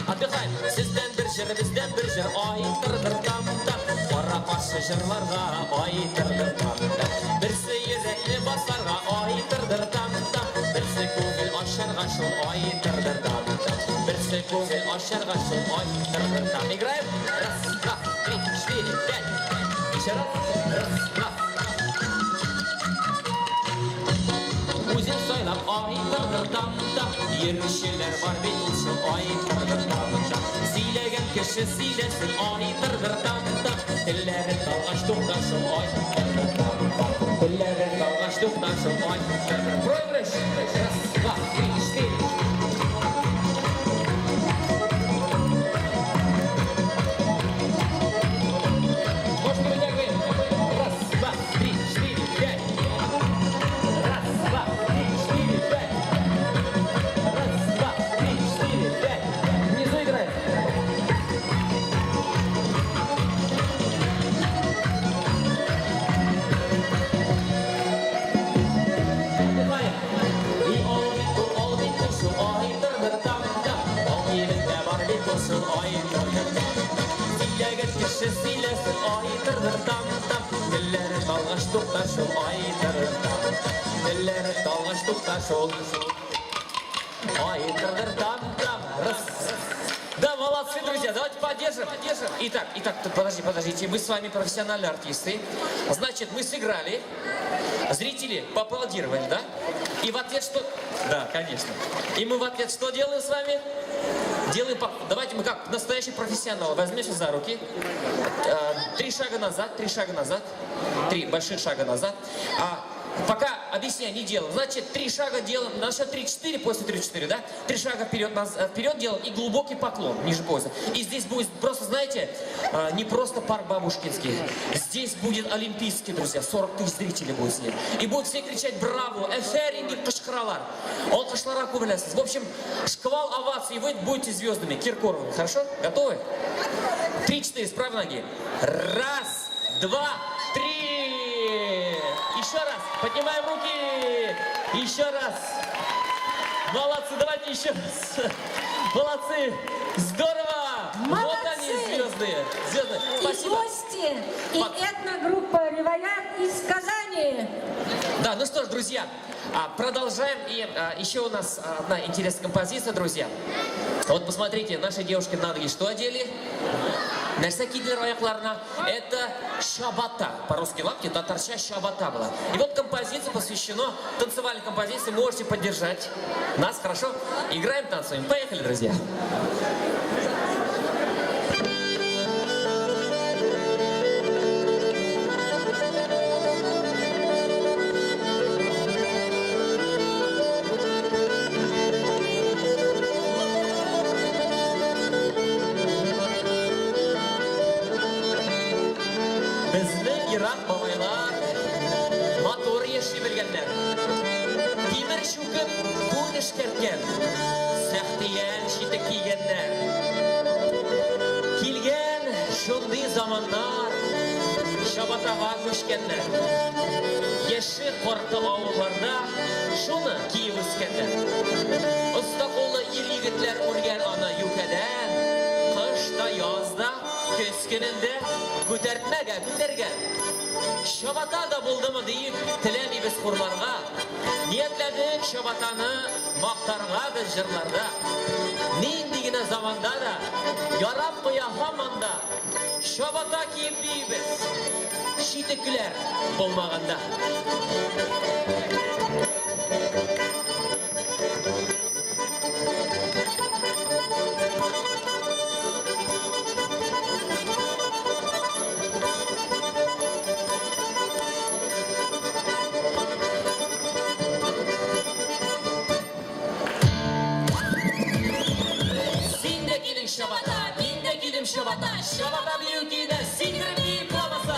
Отдыхаем. Сізден бір жыр, бізден бір жыр. Ой, тыр-дыр-там-там. Қора қашы жырларға. Ой, тыр-дыр-там-там. Бірсі ерекли басарға. Ой, тыр-дыр-там-там. Бірсі көңіл ашарға шыл. Ой, тыр-дыр-там-там. Бірсі көңіл ашарға шыл. Ой, тыр-дыр-там. Играем. Раз, два, 3, 4, 5. Еще раз. Раз, два. Өзен сайлап, ой, тыр-дыр-там-там. Ерушілер бар бет ұлшыл. Ой, тыр-дыр-там-там. Силеген кіші силесін. Ой, тыр-дыр-там-там. Тіллерін талғаш тоқташыл. Ой, тыр-дыр-там-там. Тіллерін талғаш тоқташыл. Ой, тыр-дыр-там. Проигрыш. Раз, два, 3, 4. Ножки вытягиваем. Раз, два, 3, 4, 5. Раз, два, 3, 4, 5. Раз, два, 3, 4, 5. Внизу играем. Отдыхаем. И ол бит кушыл, ой, тыр-дыр-там-там. Ол елінде бар бит кушыл, ой, тыр-дыр-там-там. Силеген кіші силесін, ой, тыр-дыр-там-там. Тіллері талғаш тоқташыл, ой, тыр-дыр-там-там. Тіллері талғаш тоқташыл. Ой, тыр-дыр-там-там. Раз. Да, молодцы, друзья, давайте поддержим. Итак, подождите, мы с вами профессиональные артисты. Значит, мы сыграли, зрители поаплодировали, да? И в ответ что? Да, конечно. И мы в ответ что делаем с вами? Давайте мы как настоящий профессионал возьмемся за руки. 3 шага назад, 3 больших шага назад. Пока объясняю, не делаем. Значит, 3 шага делаем, на счет 3-4, после 3-4, да? 3 шага вперед делаем и глубокий поклон ниже пояса. И здесь будет просто, знаете, не просто парк Бабушкинский. Здесь будет олимпийский, друзья, 40 тысяч зрителей будет с ним. И будут все кричать «Браво!», «Эферинги Кашкаралар!». Он Кашкаралар кублясыз. В общем, шквал оваций, и вы будете звездами, Киркоровым. Хорошо? Готовы? 3-4, с правой ноги. 1, 2, 3. Еще раз. Поднимаем руки. Еще раз. Молодцы. Давайте еще раз. Молодцы. Здорово. Молодцы. Вот они, звезды. Звезды. И Спасибо. гости, и этногруппа «Ревояр» из Казани. Да, ну что ж, друзья, продолжаем. И еще у нас одна интересная композиция, друзья. Вот посмотрите, наши девушки на ноги что одели? Нәрсә киделәр аякларына? Это шабата. По-русски лапки, татарча шабата была. И вот композиция посвящена танцевальной композиции. Можете поддержать нас, хорошо? Играем, танцуем. Поехали, друзья. Ирак бабайлар, мотор еши белгәннәр. Тимер чукып, күн эшкәрткән, сәхтиян читек кигәннәр. Килгән шундый заманнар, чабатага күчкәннәр. Яше карты авылларда шуны киеп үскәннәр. Оста куллы ир егетләр үргән аны юкәдән, кышта, язда, көз көнендә күтәртмәгә күтәргән. Шабата да булдымы дип теләмибез хурларга. Ниятләдек шабатаны мактарга без җырларда. Нинди генә заманда да ярап куя һаманда. Шабата киеп бибез. Читекләр булмаганда. Şabata, dinde gidim şabata, şabata büyük gide, sindirim deyip lamasa.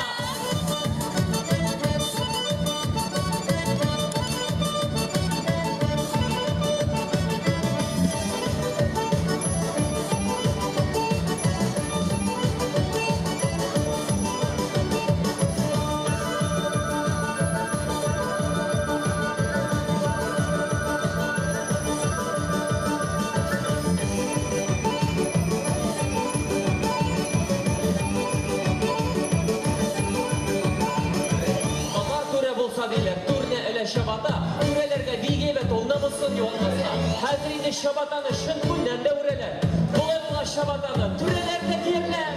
Şabata, ürelerge bilgebet olnamışsın yolmazsa. Hazrinde şabatanı şın günden de üreler. Dolayla şabatanı türelerde diyemler.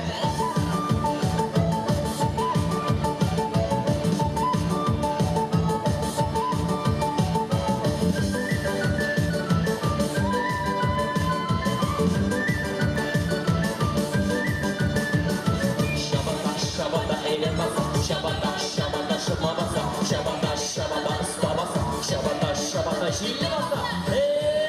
Şabata, şabata eylemasa. Şabata, şabata şımamasa. Şabata, şabata ıslamasa. Şabata, şabata şiilemasa. Hey, hey.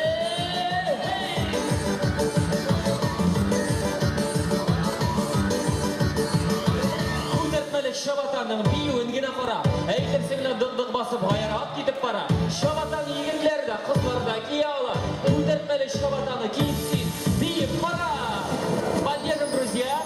Күтәртмәлек şabatanın биюін генә кара. Әйтерсең генә дындык басып хайрап китеп бара. Şabatan егетләр дә, кызлар да кия ала. Күтәртмәлек şabatаны киепсин, биеп кара. Поддержим, друзья.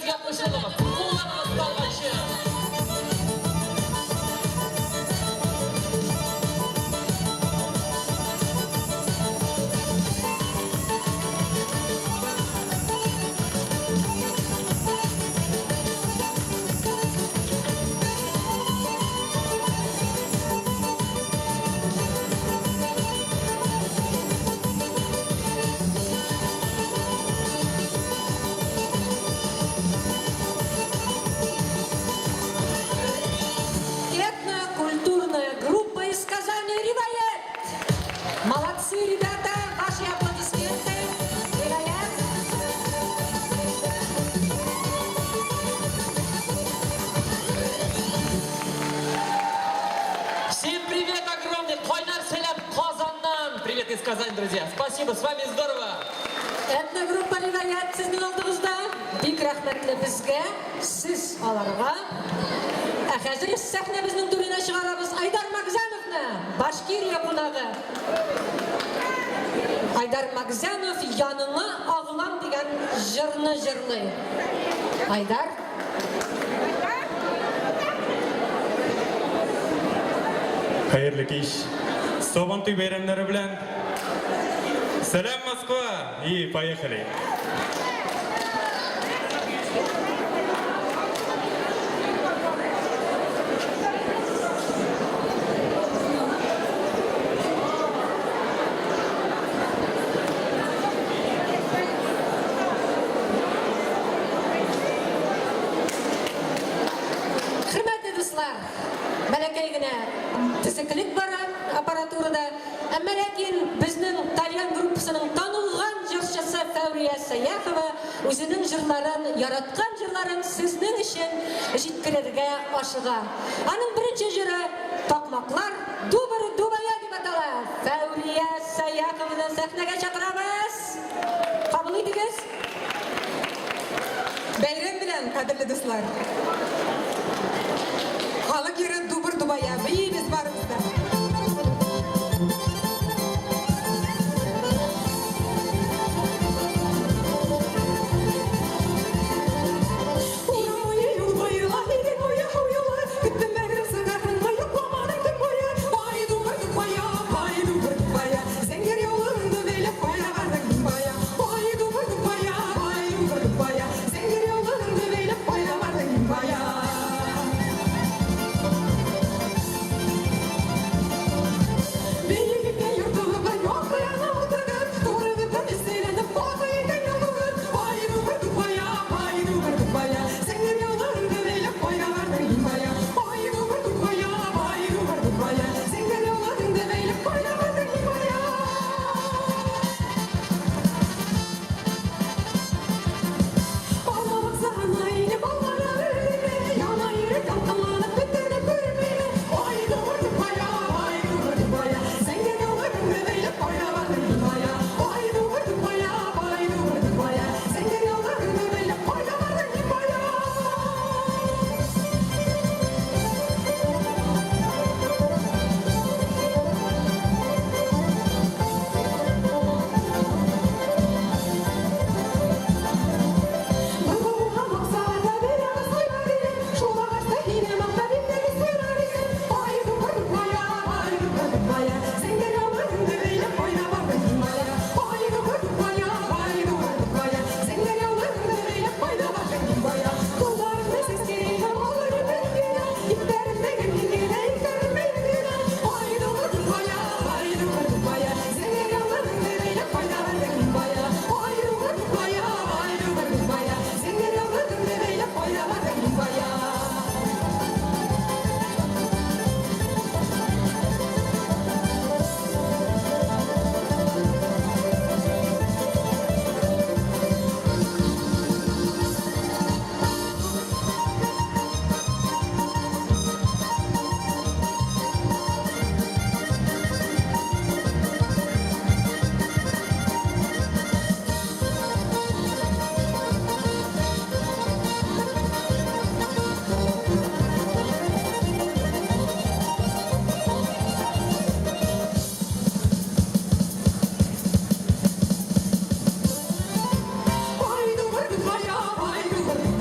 Сөзге қосылыңыз. Қолдарыңыз қалғанша. Этнокультурная группа из Казани «Риваят». Молодцы, ребята, ваши аплодисменты. «Риваят». Всем привет огромный! Койнар Селяб Казаннан! Привет из Казани, друзья! Спасибо, с вами здорово! Этногруппа «Риваят» сіздің алдыңызда. Бик рахметлі бізге, сіз аларға. Қазір сәхнеміздің түріне шығарабыз Айдар Магзановны, Башкирия қонағы. Айдар Магзанов яныңа ағылам деген жырны жырлы. Айдар. Hayırlı kеш. Собантуй bayramlari bilan. Salam Moskva. И поехали. Hürmetli dostlar, bələkəy gənə tiziklik var aparaturada. Әмма ләкин безнең Тальян группасының танылган җырчысы Фәүрия Саяхова үзенең җырларын, яраткан җырларын сезнең өчен җиткерергә ашыга. Аның беренче җыры Такмаклар Дубыр Дубая дип атала. Фәүрия Саяхованы сәхнәгә чакырабыз. Кабул итегез. Бәйрәм белән, кадерле дуслар. Халык йөрәк Дубыр Дубая, бейбез барыбыз да.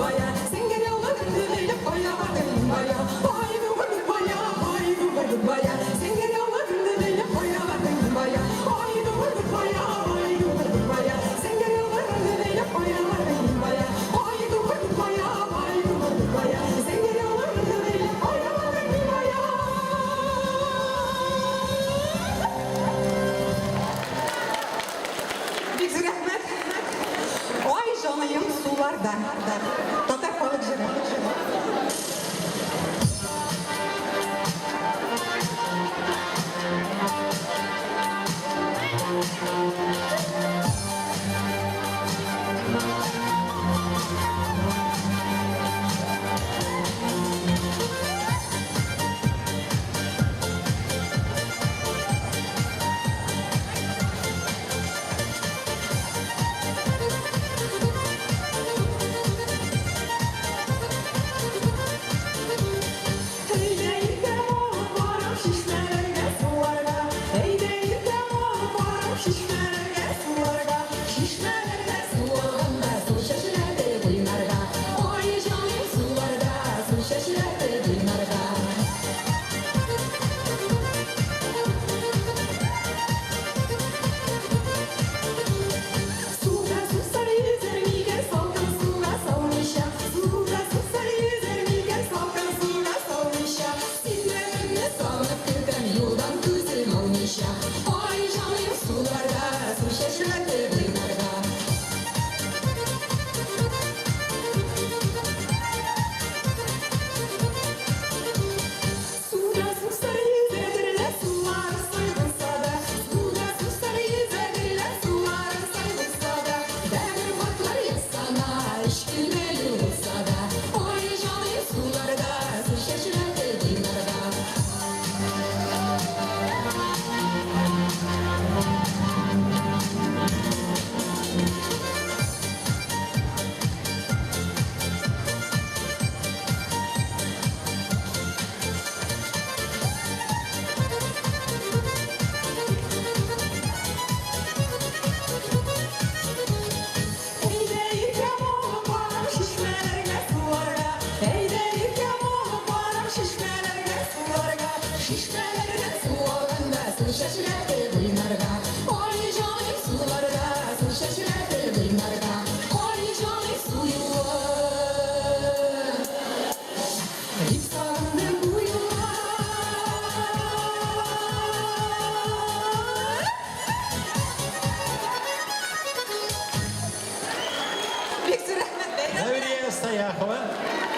baya. Sen gel yolladın böyle koyamadın baya. Vay duvarı baya, vay duvarı baya. Sen gel yolladın böyle koyamadın baya. Vay duvarı baya, vay duvarı baya. Sen gel yolladın böyle koyamadın baya. Vay duvarı baya, vay duvarı baya. Sen gel yolladın böyle koyamadın baya. Büyük rahmet. Ay canıyım sularda. Tatar balık jırı.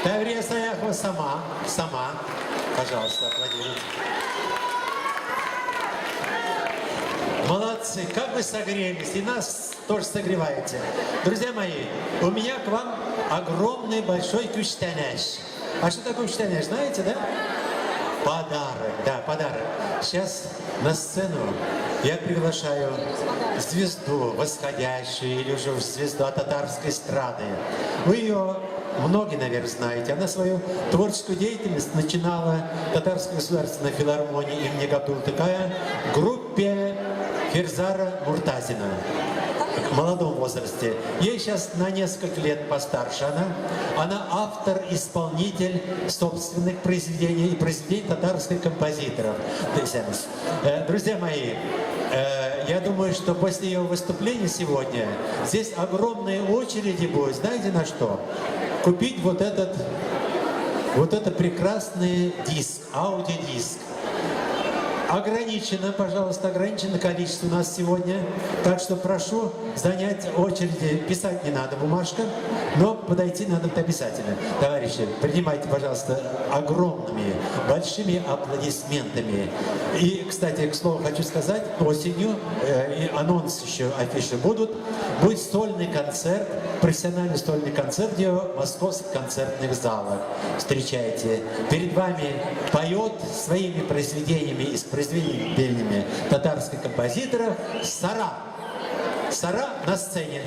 Таврия Саяхова сама. Пожалуйста, аплодируйте. Молодцы, как вы согрелись, и нас тоже согреваете. Друзья мои, у меня к вам огромный большой кюштаняш. А что такое кюштаняш, знаете, да? Подарок, да, подарок. Сейчас на сцену я приглашаю звезду восходящую или уже звезду татарской эстрады. Вы ее многие, наверное, знаете. Она свою творческую деятельность начинала в Татарской государственной филармонии имени Габдултыкая в группе Ферзара Муртазина в молодом возрасте. Ей сейчас на несколько лет постарше. Она автор-исполнитель собственных произведений и произведений татарских композиторов. Друзья мои, я думаю, что после ее выступления сегодня здесь огромные очереди будут. Знаете на что? Купить вот этот прекрасный диск, аудиодиск. Ограничено, пожалуйста, ограничено количество у нас сегодня. Так что прошу занять очереди. Писать не надо, бумажка, но подойти надо обязательно. Товарищи, принимайте, пожалуйста, огромными, большими аплодисментами. И, кстати, к слову, хочу сказать, осенью, и анонс еще, афиши будут, будет сольный концерт, профессиональный сольный концерт в московских концертных залах. Встречайте. Перед вами поет своими произведениями из произведениями татарских композиторов Сара. Сара на сцене.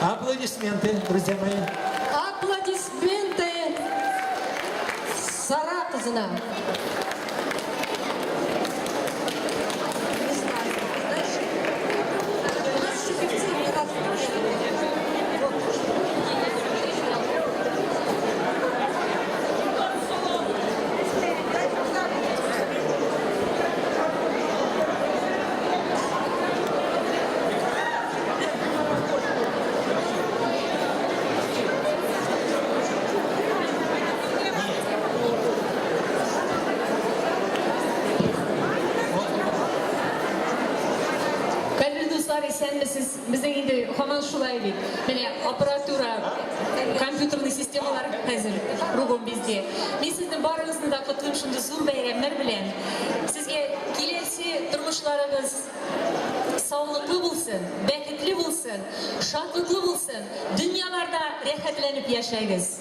Аплодисменты, друзья мои. Аплодисменты Сара кызына. Hemen şulay bir. Böyle aparatura, kompüterli sistemalar hazır. Rugun bizde. Ben sizden barınızda da kutlayım şimdi Zoom bayramlar bilen. Sizge kilesi durmuşlarınız sağlıklı bulsun, beketli bulsun, şatlıklı bulsun. Dünyalarda rehatlenip yaşayınız.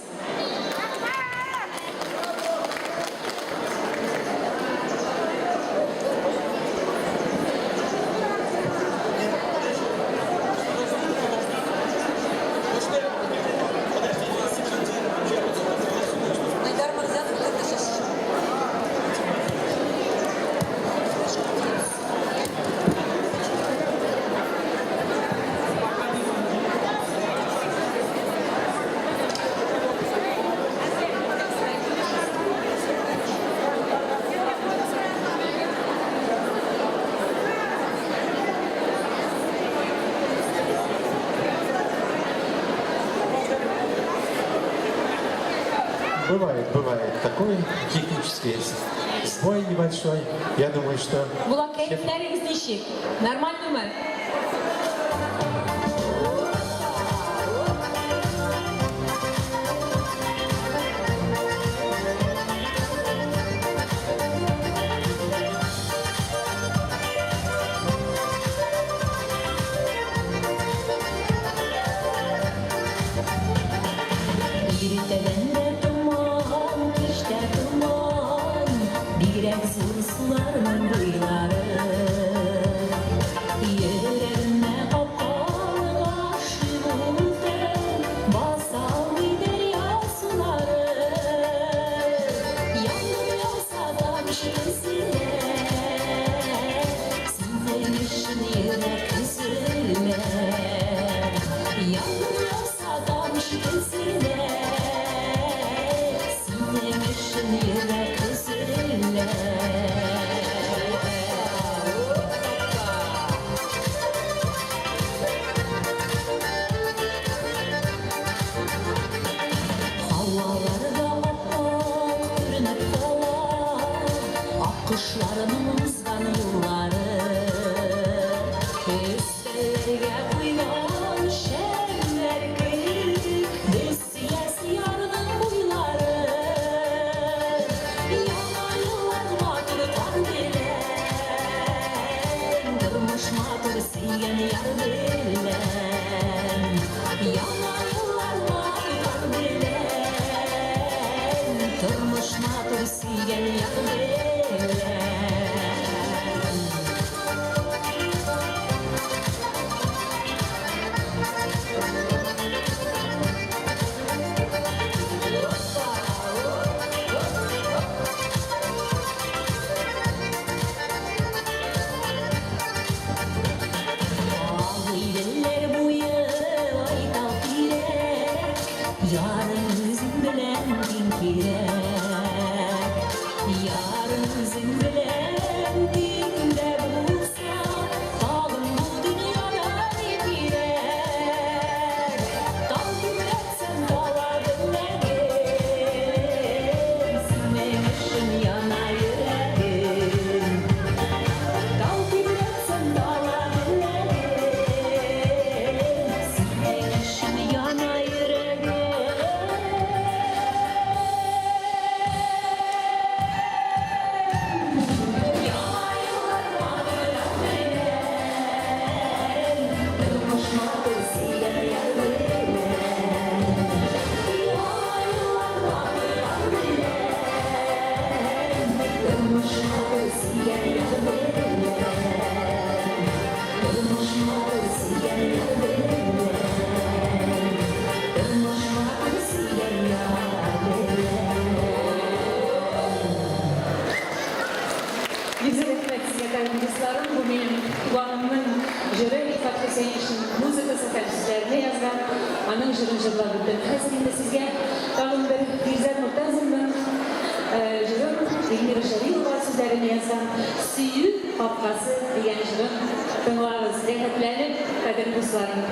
Бывает такой технический сбой небольшой. Я думаю, что... Bulan keyifleriniz değişik. Normal mı? Sularının kıyıları Yerlerine kapalı aşkımızdan Basal gider ya suları Yanmıyorsa da bir şeysine Sinirmişin yürek üzülme Yanmıyorsa da bir şeysine Sinirmişin yürek üzülme Kuşlarının ızgan yılları Üstlerine kuyulan şemler gelir Desiyesi yarının buyları Yana yıllar matır tan bilen Kırmış matır siyen yar bilen Yana yıllar matır tan bilen Kırmış matır siyen yar bilen Yarın üzüm bilen bin kirek Yarın üzüm bilen dinde bulsa Dağın bu dünyada girek Dal gümretsen dağlar dinlerim Sinmemişim yana yüreğim Dal gümretsen dağlar dinlerim Sinmemişim yana yüreğim Yüksek etmek sevgili dostlarım, bu benim kulağımın jüri İfatlı Sevinç'in muzikası kaliteslerine yazgan anın jürün jürladıdır. Hazırında sizge kalın bir güzel muhtazımdan jürün İlmir Şariyova sizlerine yazgan Süyü Papkası diyen jürün tınlarız. Rehatlenip kadir dostlarım.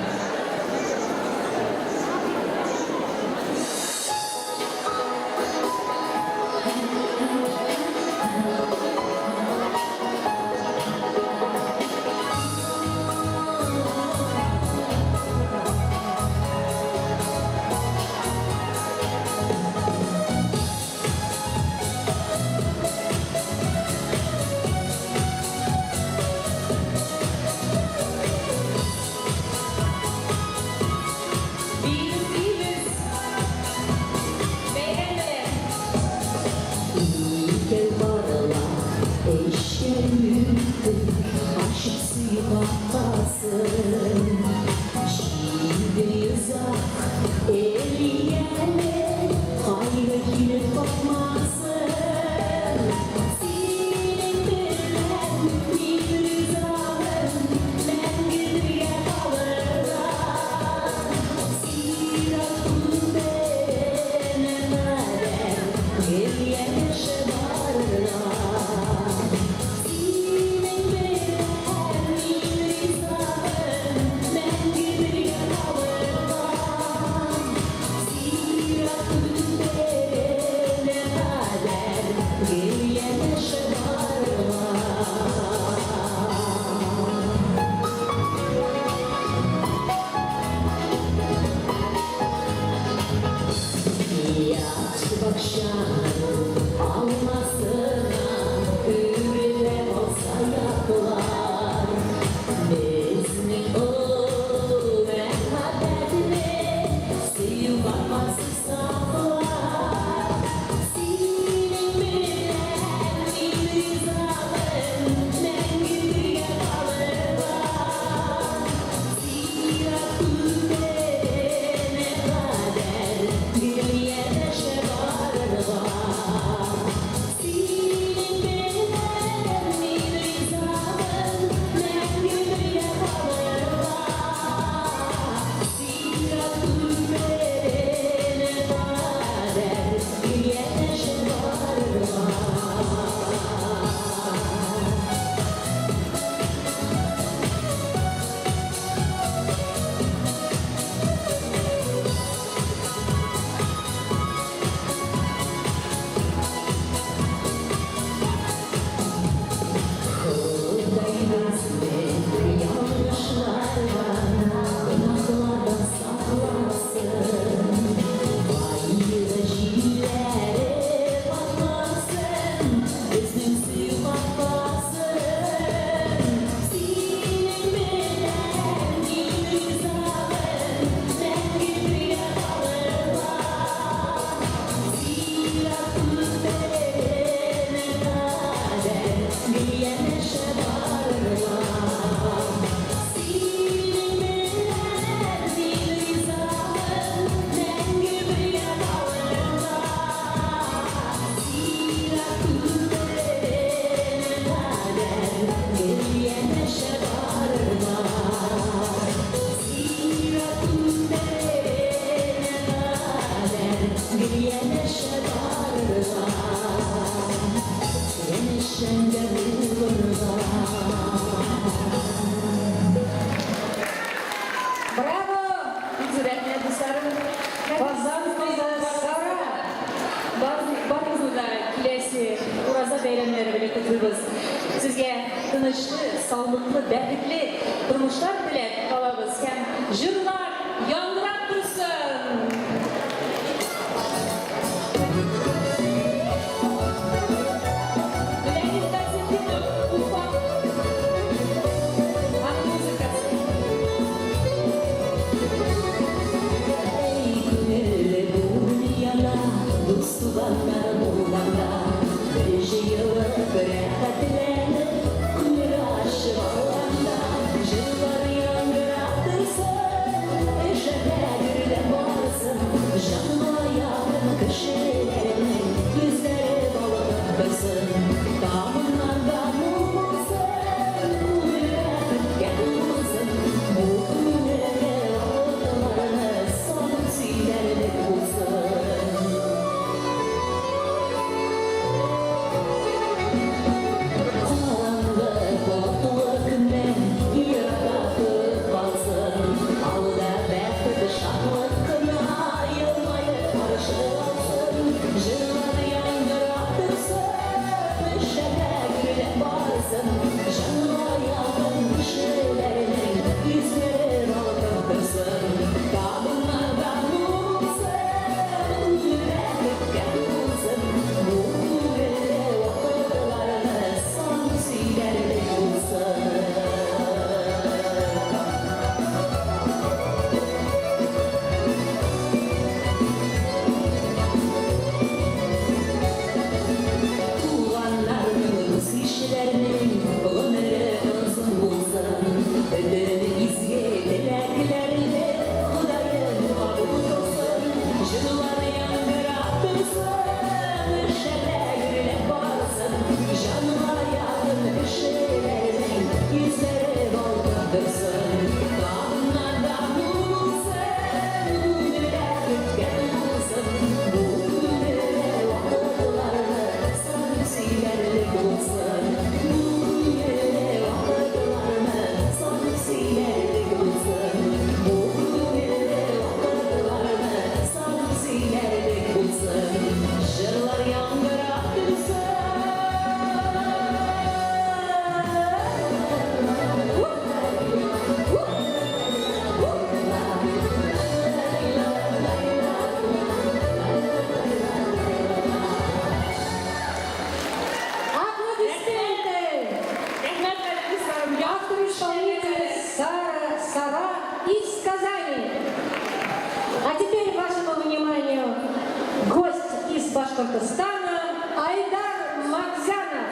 Башкортостана Айдар Макзянов.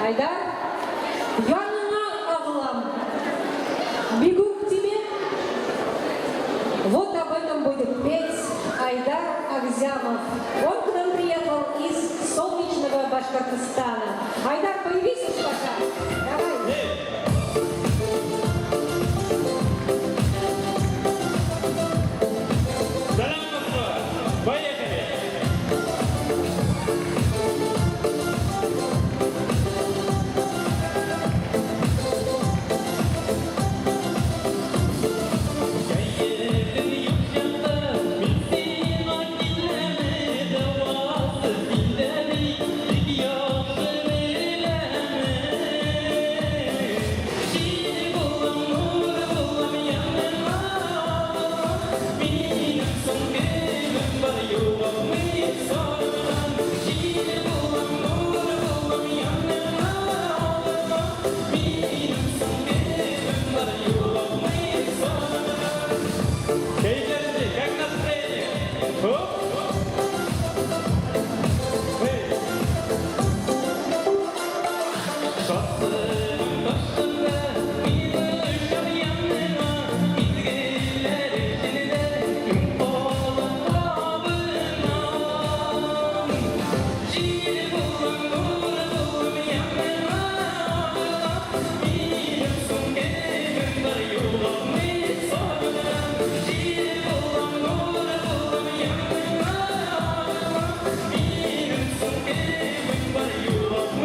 Айдар, янына ағылам. Бегу к тебе. Вот об этом будет петь Айдар Акзямов. Он к нам приехал из солнечного Башкортостана. Айдар, появись, пожалуйста. Давай. Салам, Москва! Поехали! Кейтерджи, как настроение? Оп! Эй! Шассының башында мине ұшар янына, мезгілер ішінде күн қолын табына. Жиі болам, нұры болам янына, минем сүнгенім бар юғамын сағына. Жиі болам, нұры болам янына, минем сүнгенім бар юғамын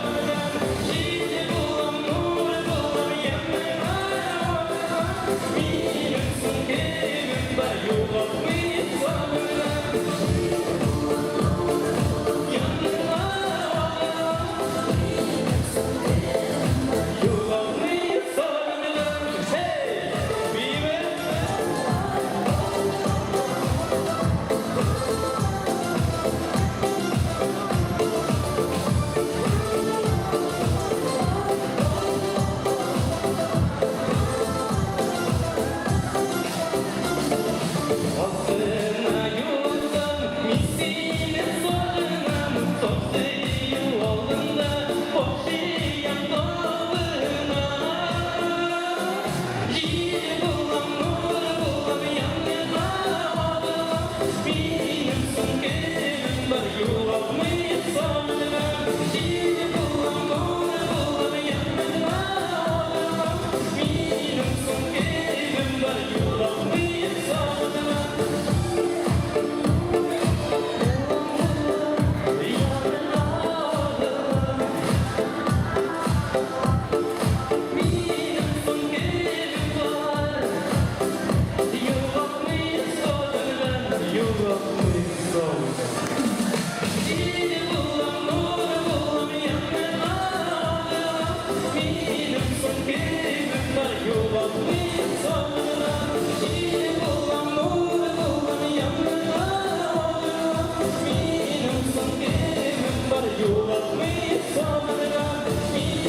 сағына. Жиі болам, нұры болам янына,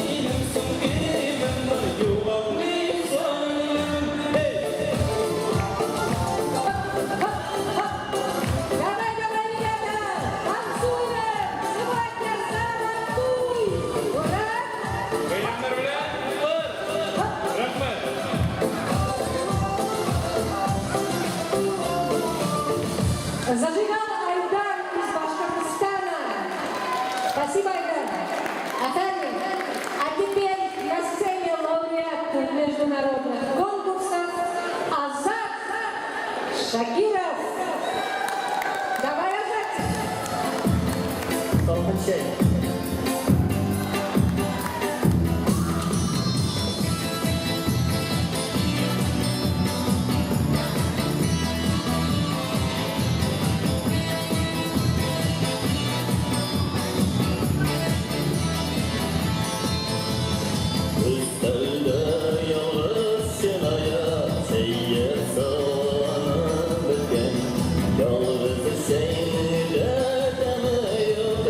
минем сүнгенім бар юғамын сағына. Давай, давай, ребята, танцуем! Сегодня заматуй! Ура! Зажигал Айдар из Башкортостана. Спасибо, Айдар. Атали, а теперь на сцене лауреат международных конкурсов Азат Шакиров. Давай, Азат. Yalnız sen de deme yok,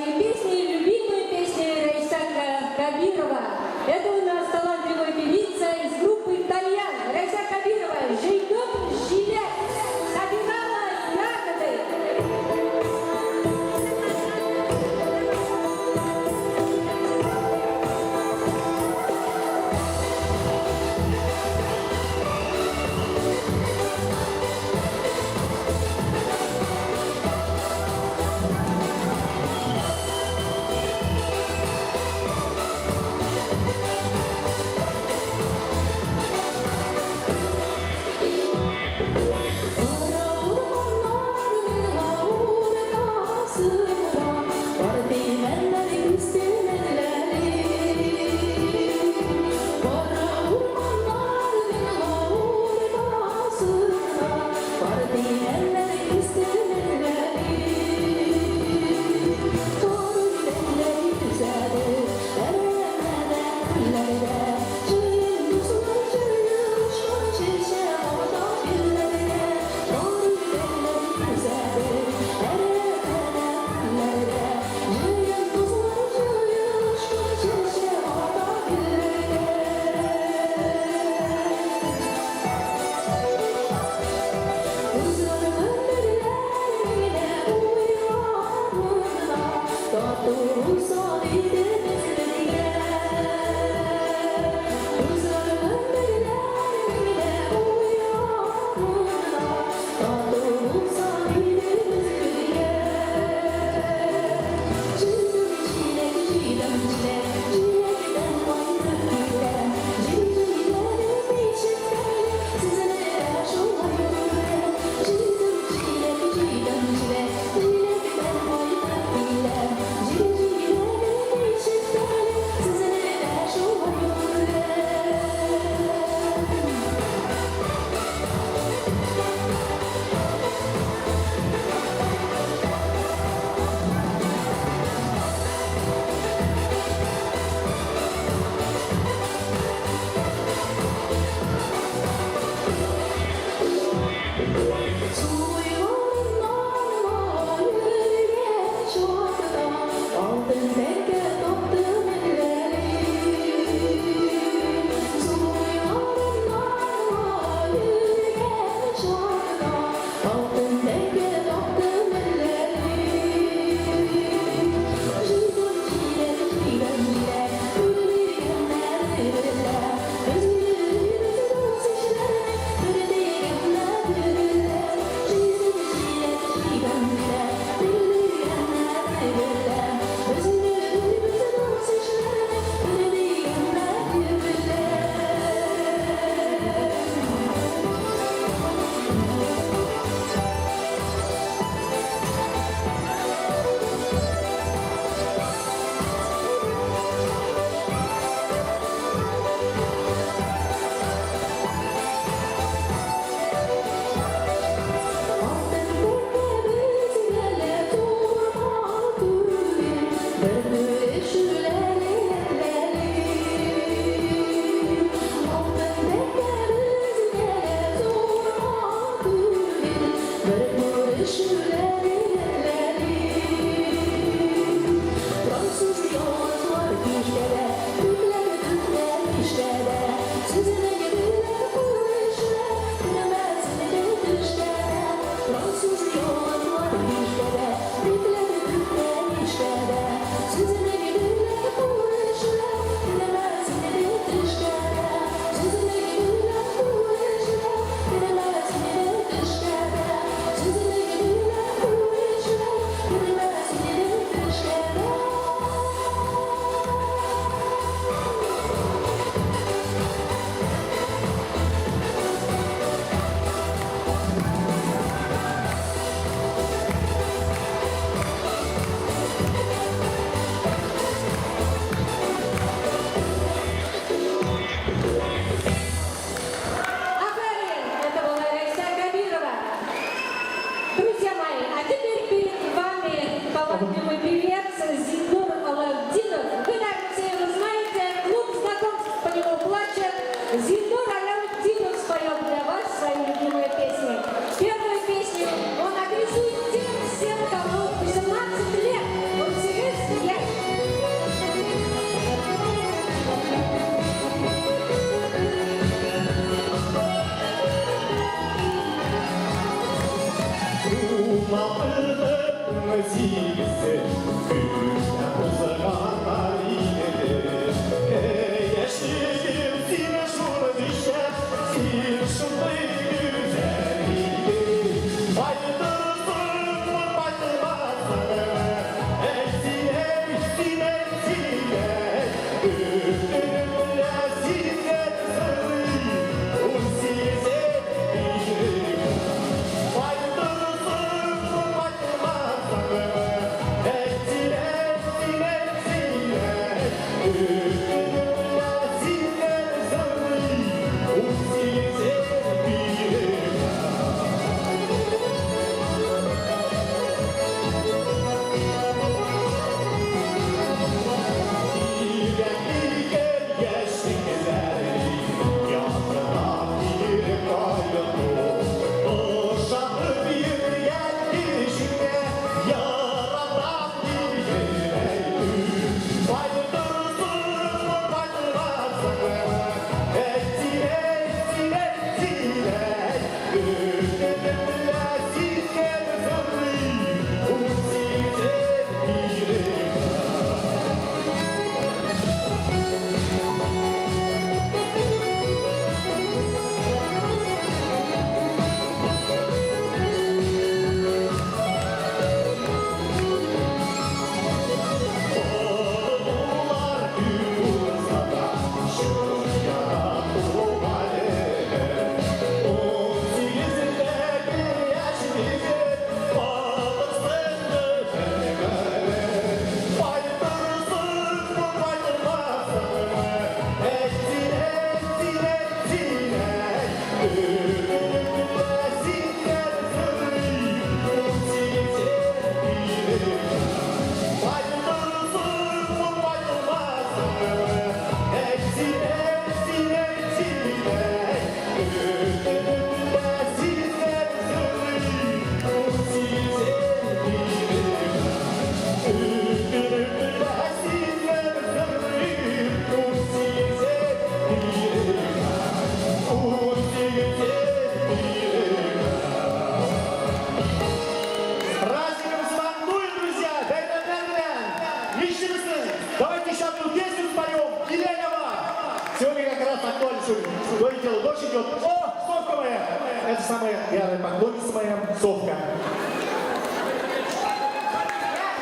своей песней, любимой песней Райсака Кабирова. Это у нас талантливая певица из группы «Итальян». Райса Кабирова, «Жейдем жилет», собирала ягоды. Siz Ищемся! Давайте сейчас эту песню споем. Еленова! Сегодня как раз актуально, что дело, дождь идет. О, Совка моя! Это самая ярая поклонница моя, Совка. Я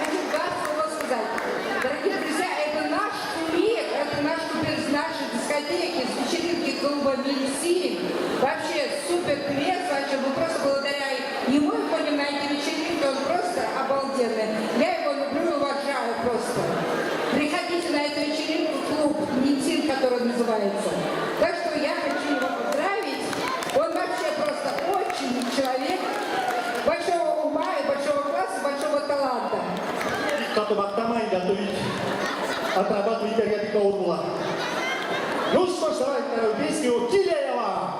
хочу два слова сказать. Дорогие друзья, это наш кумир, это наш кумир с нашей дискотеки, с вечеринки клуба Мини-Сирик. Вообще супер певец, вообще мы просто благодаря ему ходим на эти вечеринки, он просто обалденный. Я его люблю и уважаю просто. Приходите на эту вечеринку, клуб Нитин, который называется. Так что я хочу его поздравить. Он вообще просто очень человек большого ума и большого класса, большого таланта. Satu Бактамай готовить, отрабатывать энергетика Урла. Ну что ж, давайте вторую песню Килеева.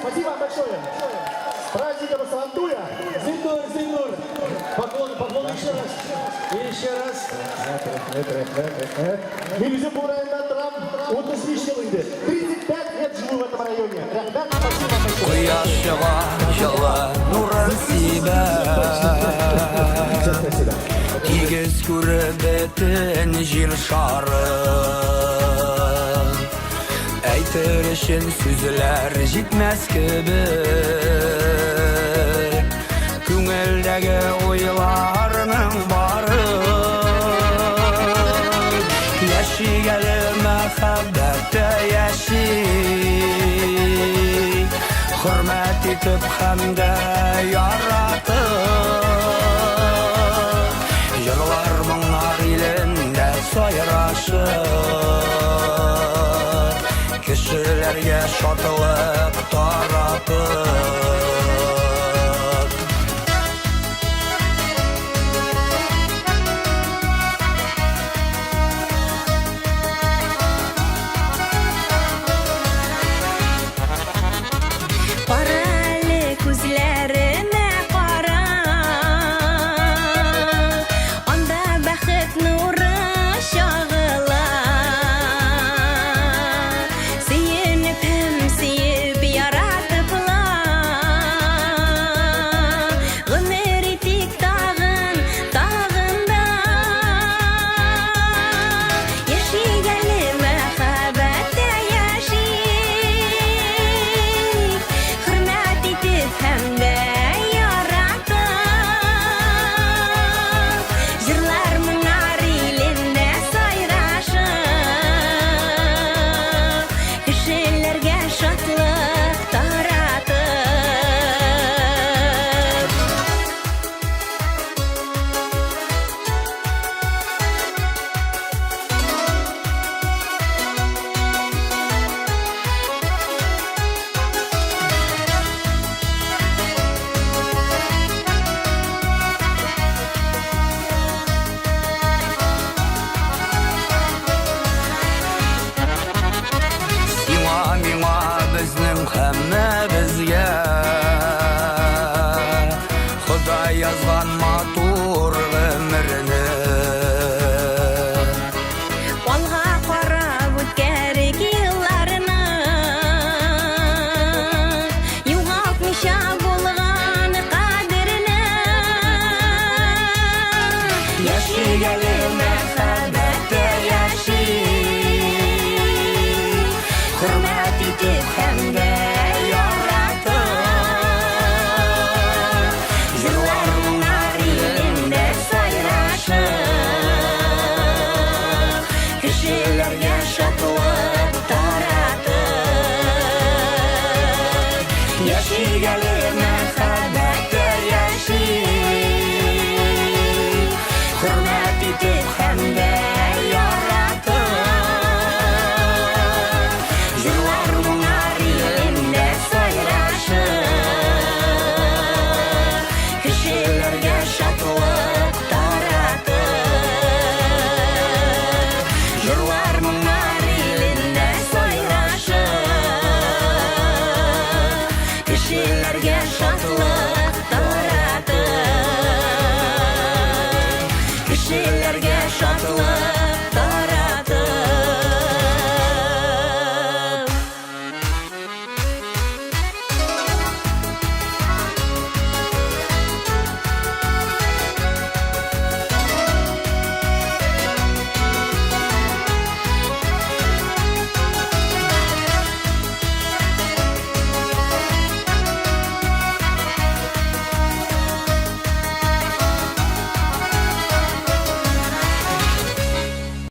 Спасибо вам большое. С праздником Савантуя. Зинур. Поклон еще раз. И еще раз. Bizim bu rayondan 35 yıl idi. 35 лет живу в этом районе. Ребята, спасибо большое. Кояш чыга, жылы нурын сибә. Тигез күреп бетен җир шары. Әйтер өчен сүзләр җитмәс кебек. Күңелдәге уйларның бары. Яшигәле мәхәббәттә яши Хөрмәт итеп һәм дә яратып Җырлар моңнар илендә сайрашып Кешеләргә шатлык таратып